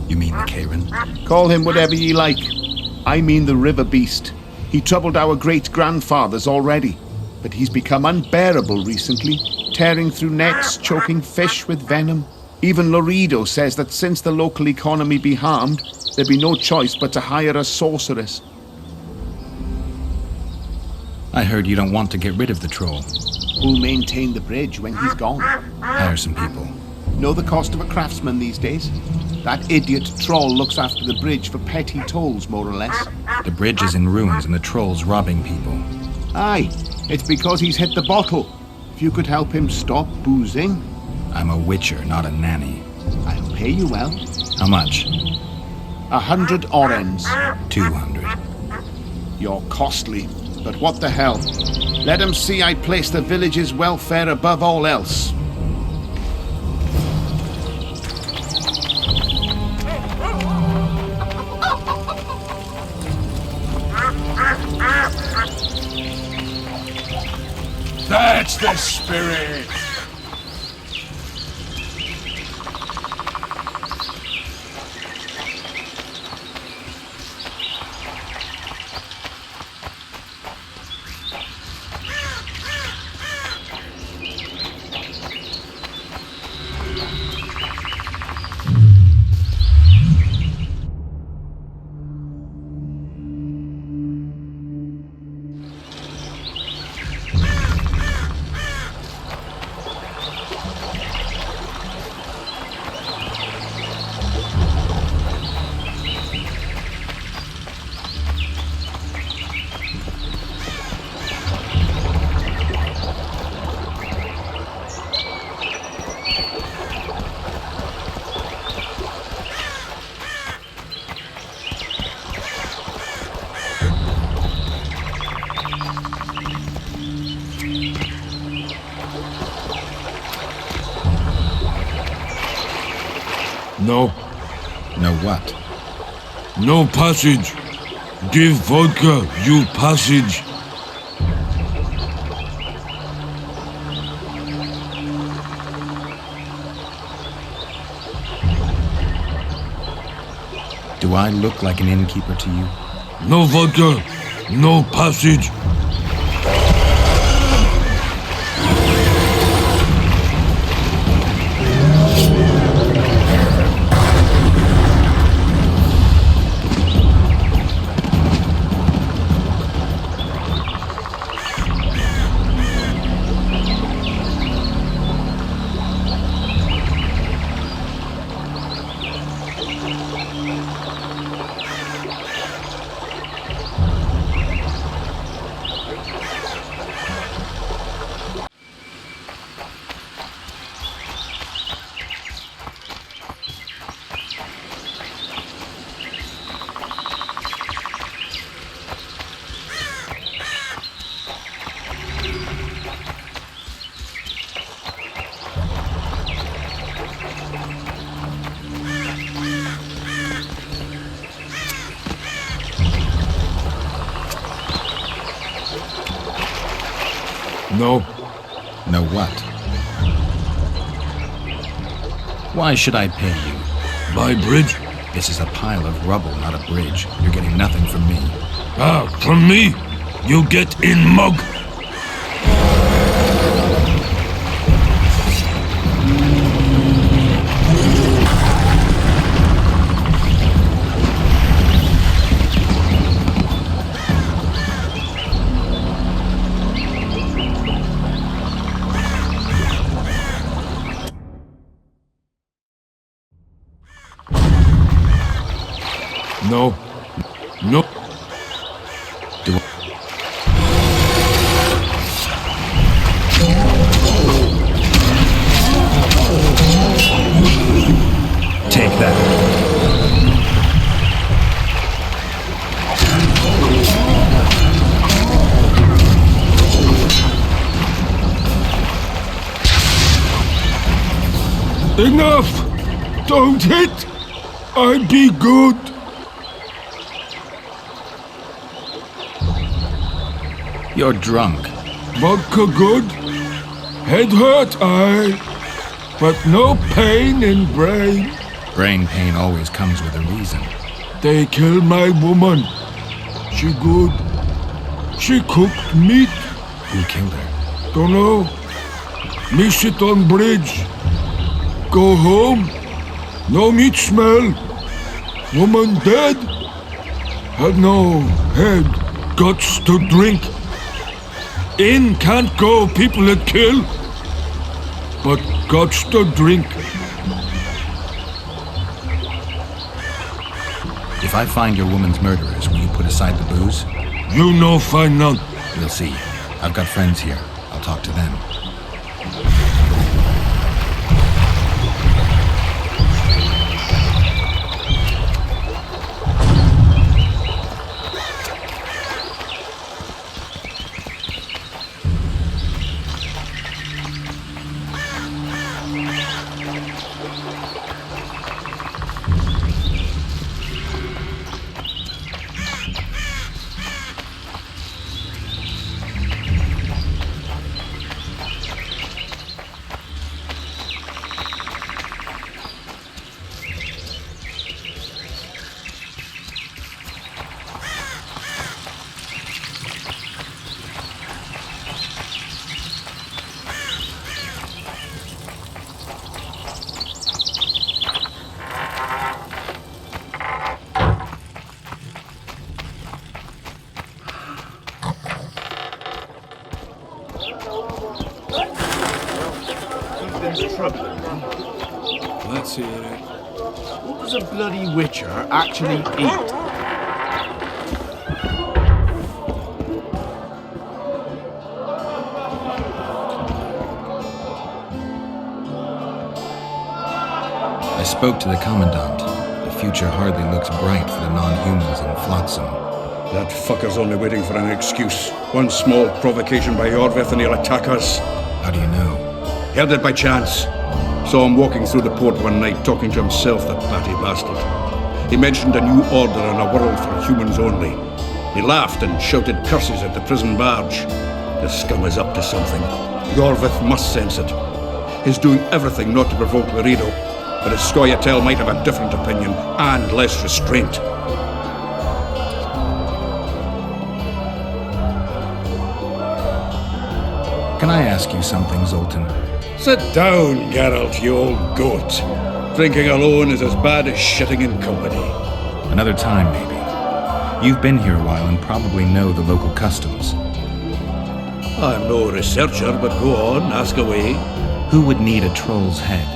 Speaker 3: You mean the Karen?
Speaker 15: Call him whatever ye like. I mean the river beast. He troubled our great-grandfathers already, but he's become unbearable recently, tearing through nets, choking fish with venom. Even Laredo says that since the local economy be harmed, there'd be no choice but to hire a sorceress.
Speaker 3: I heard you don't want to get rid of the troll.
Speaker 15: Who'll maintain the bridge when he's gone?
Speaker 3: Hire some people.
Speaker 15: Know the cost of a craftsman these days? That idiot troll looks after the bridge for petty tolls, more or less.
Speaker 3: The bridge is in ruins and the troll's robbing people.
Speaker 15: Aye, it's because he's hit the bottle. If you could help him stop boozing...
Speaker 3: I'm a witcher, not a nanny.
Speaker 15: I'll pay you well.
Speaker 3: How much?
Speaker 15: 100 orens.
Speaker 3: 200.
Speaker 15: You're costly, but what the hell? Let him see I place the village's welfare above all else.
Speaker 2: That's the spirit!
Speaker 9: No.
Speaker 3: No what?
Speaker 9: No passage. Give vodka, you passage.
Speaker 3: Do I look like an innkeeper to you?
Speaker 9: No vodka, no passage. No.
Speaker 3: No what? Why should I pay you?
Speaker 9: My bridge?
Speaker 3: This is a pile of rubble, not a bridge. You're getting nothing from me.
Speaker 9: Ah, from me? You get in, mug. No. No.
Speaker 3: Do Take that.
Speaker 9: Enough! Don't hit! I'd be good.
Speaker 3: You're drunk.
Speaker 9: Vodka good. Head hurt, aye. But no pain in brain.
Speaker 3: Brain pain always comes with a reason.
Speaker 9: They killed my woman. She good. She cooked meat.
Speaker 3: Who killed her?
Speaker 9: Dunno. Me sit on bridge. Go home. No meat smell. Woman dead. Had no head. Guts to drink. In can't go people that kill. But guts to drink.
Speaker 3: If I find your woman's murderers, will you put aside the booze?
Speaker 9: You no find none.
Speaker 3: We'll see. I've got friends here. I'll talk to them.
Speaker 9: Let's hear it.
Speaker 14: What does a bloody witcher actually eat?
Speaker 3: I spoke to the Commandant. The future hardly looks bright for the non-humans in Flotsam.
Speaker 1: That fucker's only waiting for an excuse. One small provocation by Orvith and he'll attack us.
Speaker 3: How do you know?
Speaker 1: Heard it by chance. Saw him walking through the port one night, talking to himself, the batty bastard. He mentioned a new order and a world for humans only. He laughed and shouted curses at the prison barge. The scum is up to something. Orvith must sense it. He's doing everything not to provoke Laredo, but his Scoia'tael might have a different opinion and less restraint.
Speaker 3: Can I ask you something, Zoltan?
Speaker 1: Sit down, Geralt, you old goat. Drinking alone is as bad as shitting in company.
Speaker 3: Another time, maybe. You've been here a while and probably know the local customs.
Speaker 1: I'm no researcher, but go on, ask away.
Speaker 3: Who would need a troll's head?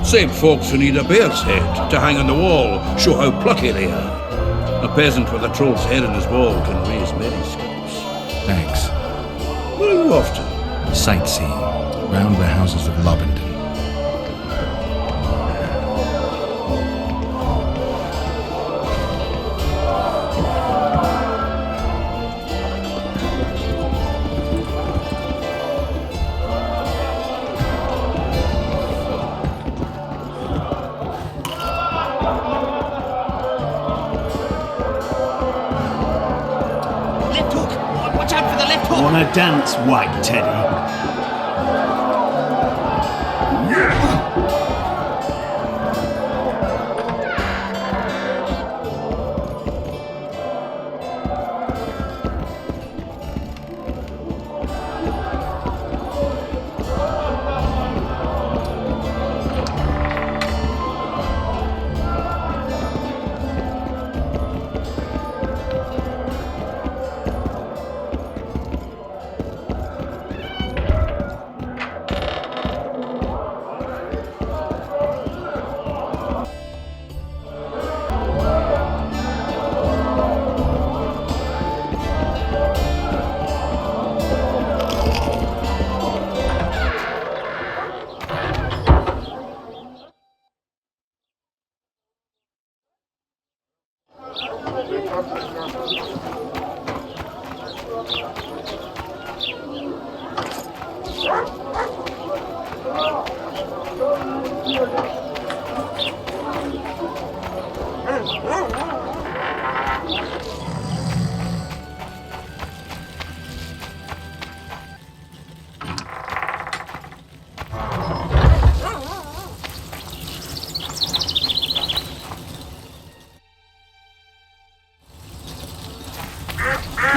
Speaker 1: Same folks who need a bear's head to hang on the wall, show how plucky they are. A peasant with a troll's head in his wall can raise many scalps.
Speaker 3: Thanks.
Speaker 1: Where are you off to?
Speaker 3: Sightseeing, round the houses of Lobendon.
Speaker 5: Watch out for the left hook! Wanna dance, white teddy?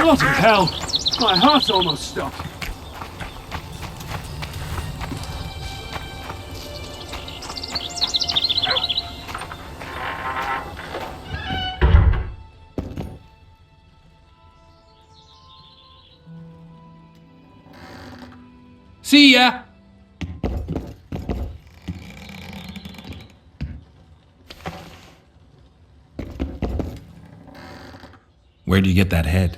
Speaker 2: Bloody hell! My heart's almost stopped.
Speaker 10: See ya!
Speaker 3: Where do you get that head?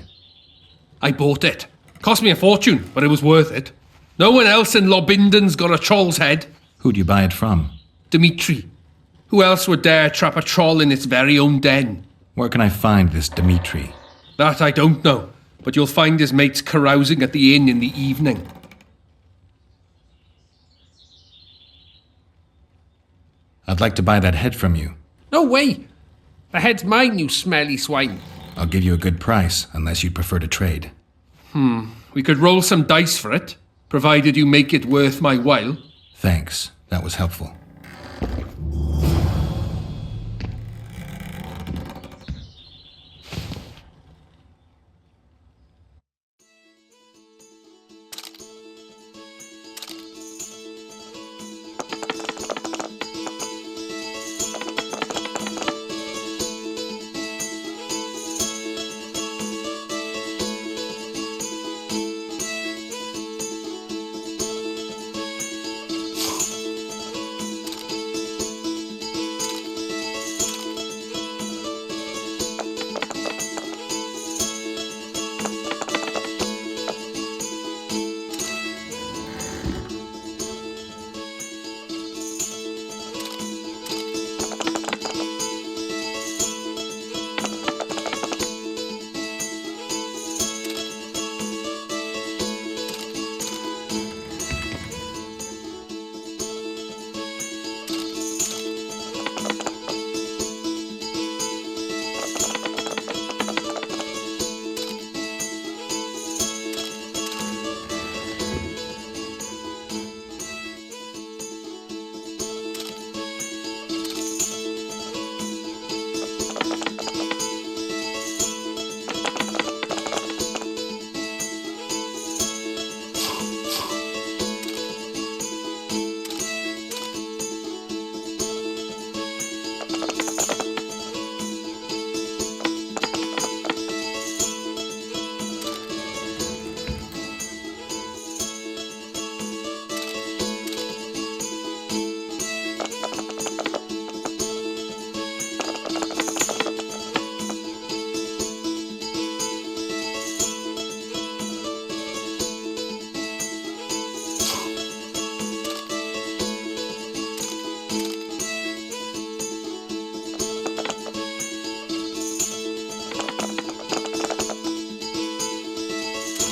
Speaker 10: I bought it. Cost me a fortune, but it was worth it. No one else in Lobinden's got a troll's head.
Speaker 3: Who'd you buy it from?
Speaker 10: Dimitri. Who else would dare trap a troll in its very own den?
Speaker 3: Where can I find this Dimitri?
Speaker 10: That I don't know, but you'll find his mates carousing at the inn in the evening.
Speaker 3: I'd like to buy that head from you.
Speaker 10: No way! The head's mine, you smelly swine.
Speaker 3: I'll give you a good price, unless you'd prefer to trade.
Speaker 10: We could roll some dice for it, provided you make it worth my while.
Speaker 3: Thanks. That was helpful.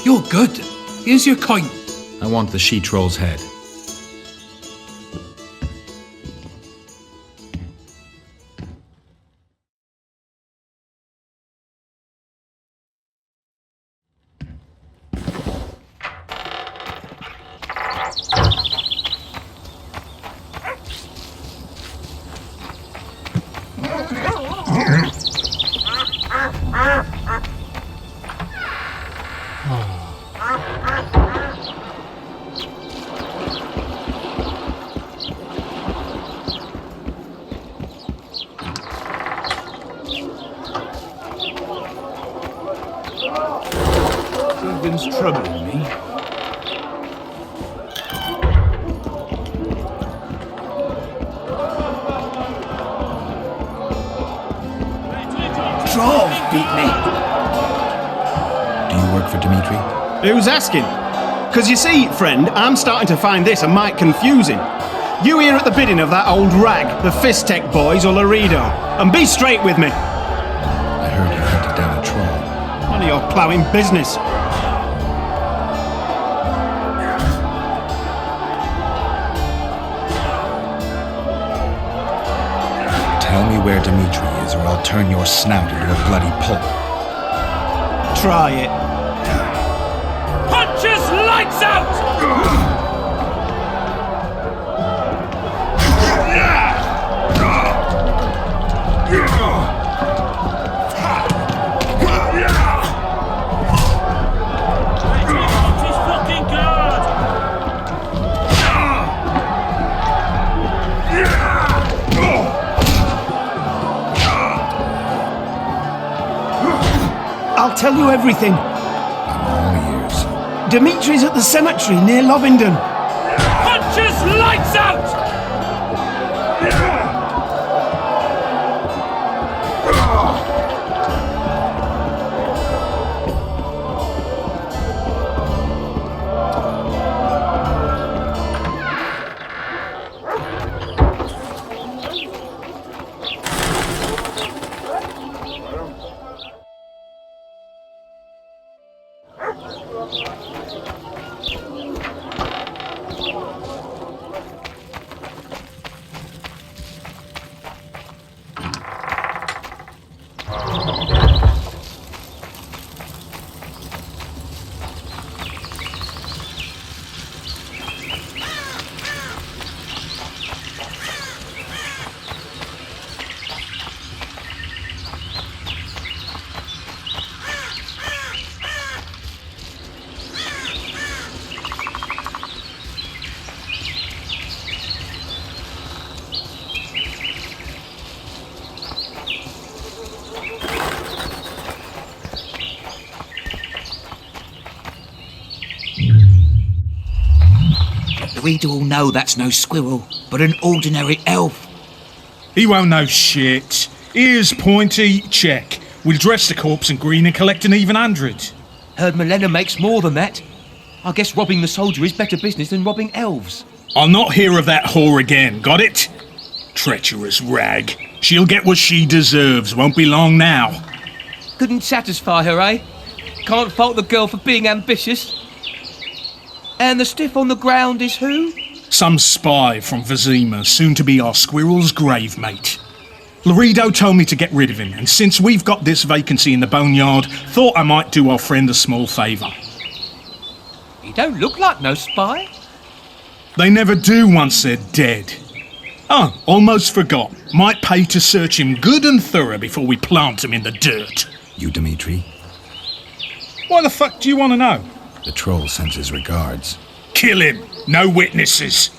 Speaker 10: You're good. Here's your coin.
Speaker 3: I want the she-troll's head.
Speaker 18: Something's troubling me.
Speaker 21: Trolls beat me.
Speaker 3: Do you work for Dimitri?
Speaker 21: Who's asking? Because you see, friend, I'm starting to find this a mite confusing. You here at the bidding of that old rag, the Fist Tech boys or Laredo? And be straight with me.
Speaker 3: I heard you hunted down a troll.
Speaker 21: None of your ploughing business.
Speaker 3: Tell me where Dimitri is, or I'll turn your snout into a bloody pulp.
Speaker 21: Try it.
Speaker 9: Punches lights out!
Speaker 21: I'll tell you everything.
Speaker 3: I'm all ears.
Speaker 21: Dimitri's at the cemetery near Lovingdon.
Speaker 9: Punches lights out!
Speaker 22: We'd all know that's no squirrel, but an ordinary elf.
Speaker 18: He won't know shit. Ears pointy, check. We'll dress the corpse in green and collect an even 100.
Speaker 22: Heard Milena makes more than that. I guess robbing the soldier is better business than robbing elves.
Speaker 18: I'll not hear of that whore again, got it? Treacherous rag. She'll get what she deserves, won't be long now.
Speaker 22: Couldn't satisfy her, eh? Can't fault the girl for being ambitious. And the stiff on the ground is who?
Speaker 18: Some spy from Vizima, soon to be our squirrel's grave mate. Laredo told me to get rid of him, and since we've got this vacancy in the boneyard, thought I might do our friend a small favour.
Speaker 22: He don't look like no spy.
Speaker 18: They never do once they're dead. Oh, almost forgot. Might pay to search him good and thorough before we plant him in the dirt.
Speaker 3: You, Dimitri?
Speaker 18: Why the fuck do you want to know?
Speaker 3: The troll sends his regards.
Speaker 18: Kill him. No witnesses.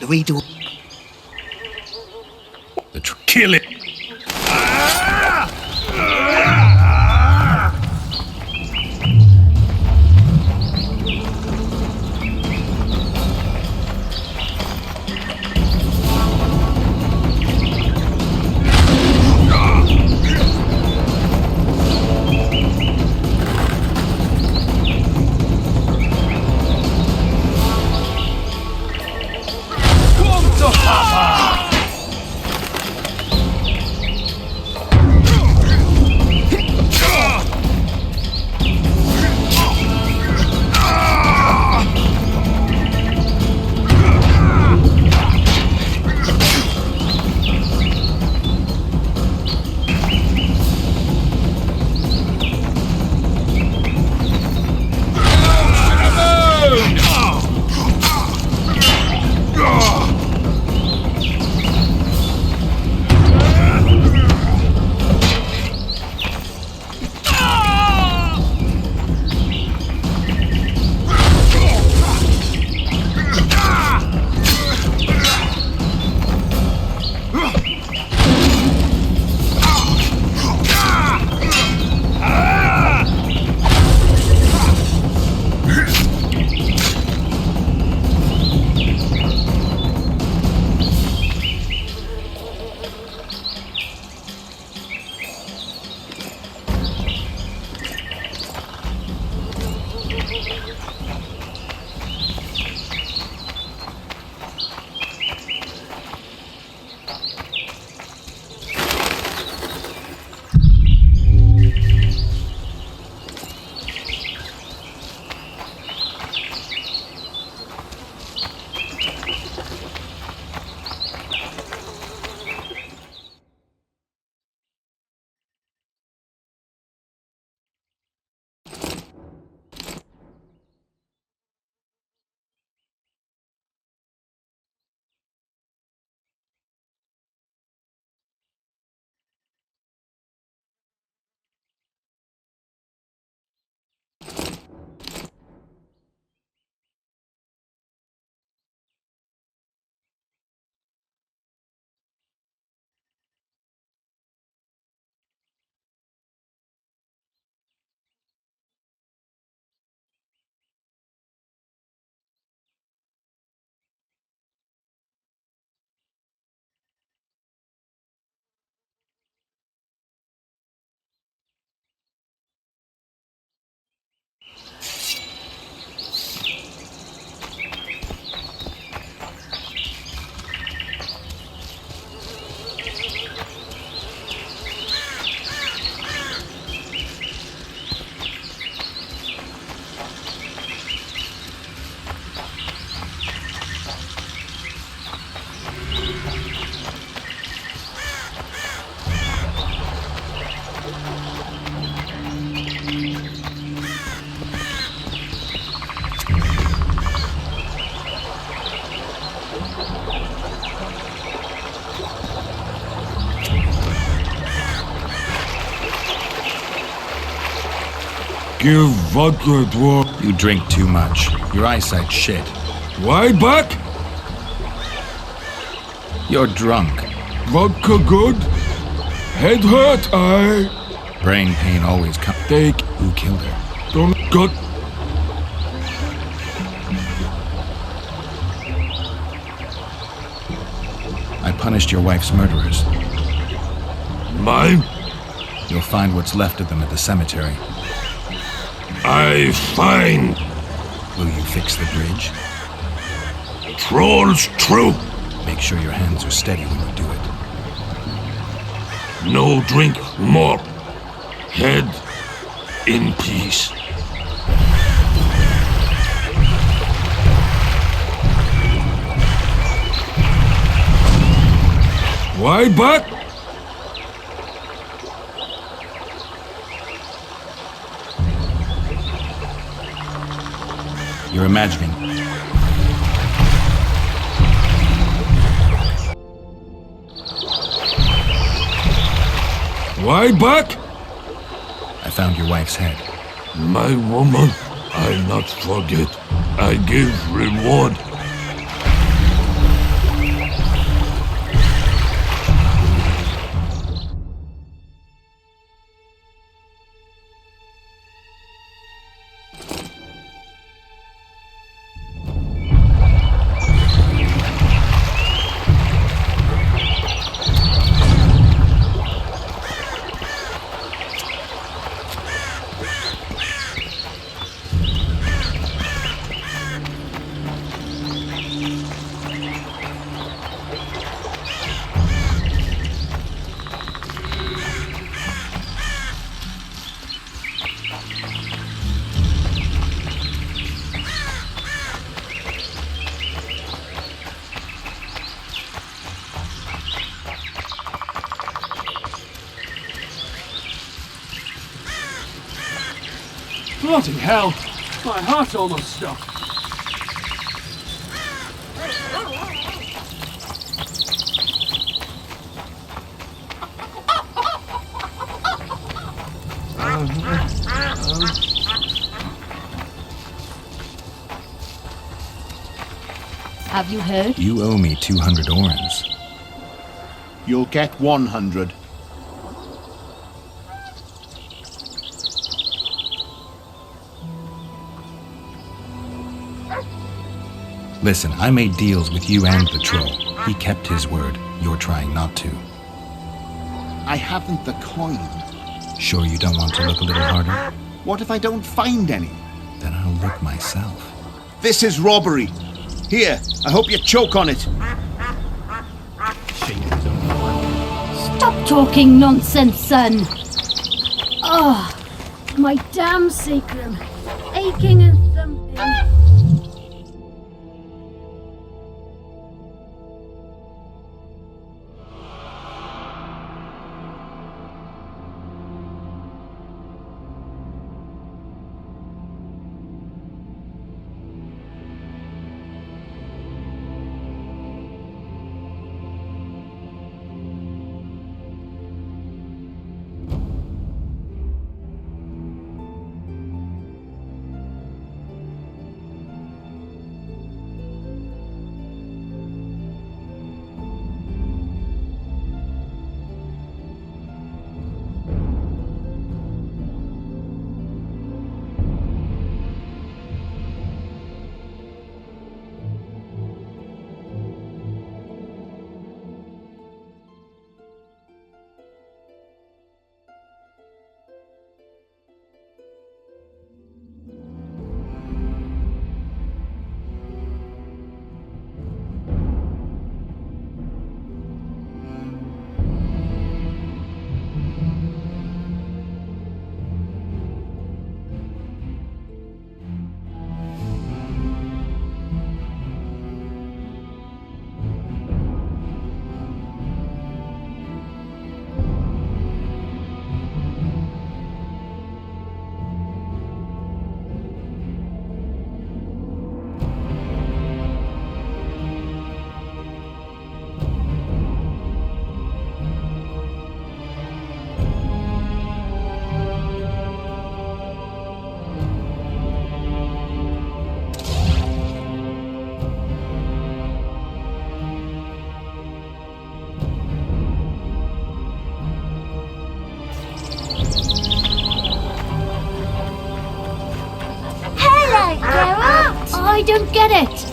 Speaker 22: We do.
Speaker 18: Kill it.
Speaker 9: give vodka dwarf.
Speaker 3: You drink too much. Your eyesight's shit.
Speaker 9: Why back?
Speaker 3: You're drunk.
Speaker 9: Vodka good? Head hurt, aye.
Speaker 3: Brain pain always comes.
Speaker 9: Take.
Speaker 3: Who killed her?
Speaker 9: Don't gut.
Speaker 3: I punished your wife's murderers.
Speaker 9: Mine?
Speaker 3: You'll find what's left of them at the cemetery.
Speaker 9: I find.
Speaker 3: Will you fix the bridge?
Speaker 9: Trolls true.
Speaker 3: Make sure your hands are steady when you do it.
Speaker 9: No drink more. Head in peace. Why back?
Speaker 3: You're imagining.
Speaker 9: Why back?
Speaker 3: I found your wife's head.
Speaker 9: My woman, I'll not forget. I give reward.
Speaker 2: Bloody hell! My heart's almost stopped.
Speaker 19: Have you heard?
Speaker 3: You owe me 200 orens.
Speaker 15: You'll get 100.
Speaker 3: Listen, I made deals with you and the troll. He kept his word. You're trying not to.
Speaker 15: I haven't the coin.
Speaker 3: Sure you don't want to look a little harder?
Speaker 15: What if I don't find any?
Speaker 3: Then I'll look myself.
Speaker 15: This is robbery. Here, I hope you choke on it.
Speaker 19: Stop talking nonsense, son. Oh, my damn sacrum. Aching and thumping. Geralt! I don't get it.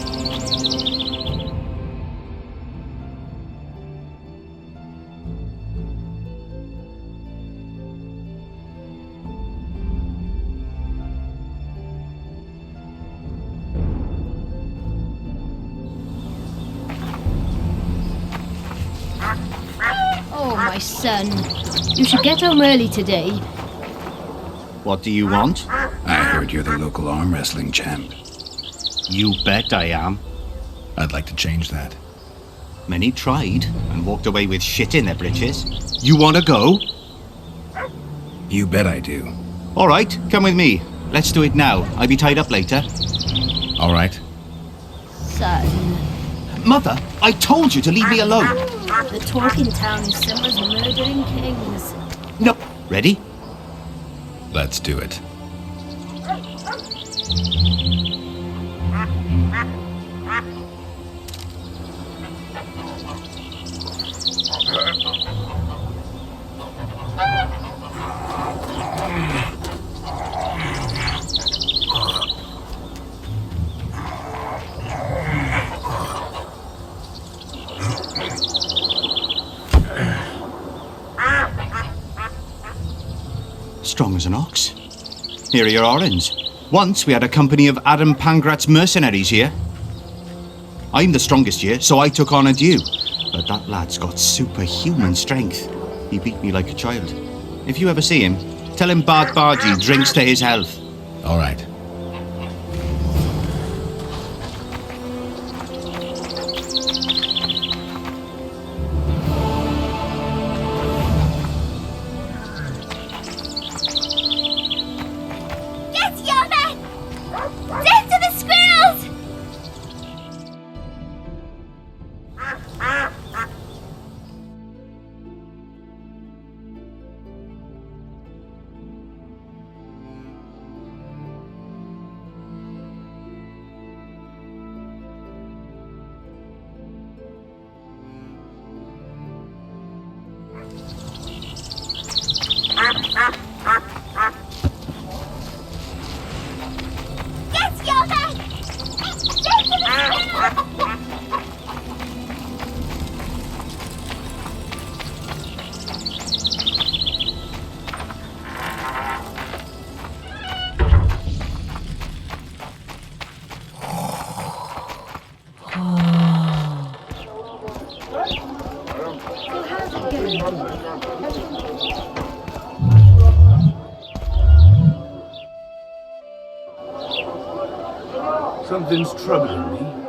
Speaker 11: Oh, my son. You should get home early today.
Speaker 7: What do you want?
Speaker 3: I heard you're the local arm wrestling champ.
Speaker 7: You bet I am.
Speaker 3: I'd like to change that.
Speaker 7: Many tried and walked away with shit in their britches. You want to go?
Speaker 3: You bet I do.
Speaker 7: All right, come with me. Let's do it now. I'll be tied up later.
Speaker 3: All right.
Speaker 11: Son.
Speaker 7: Mother, I told you to leave me alone.
Speaker 8: The talk in town is someone's murdering kings.
Speaker 7: No. Ready?
Speaker 3: Let's do it.
Speaker 7: Strong as an ox. Here are your orange. Once we had a company of Adam Pangrat's mercenaries here. I'm the strongest here, so I took on a due. But that lad's got superhuman strength. He beat me like a child. If you ever see him, tell him Bard Bargy drinks to his health.
Speaker 3: All right.
Speaker 2: Something's troubling me.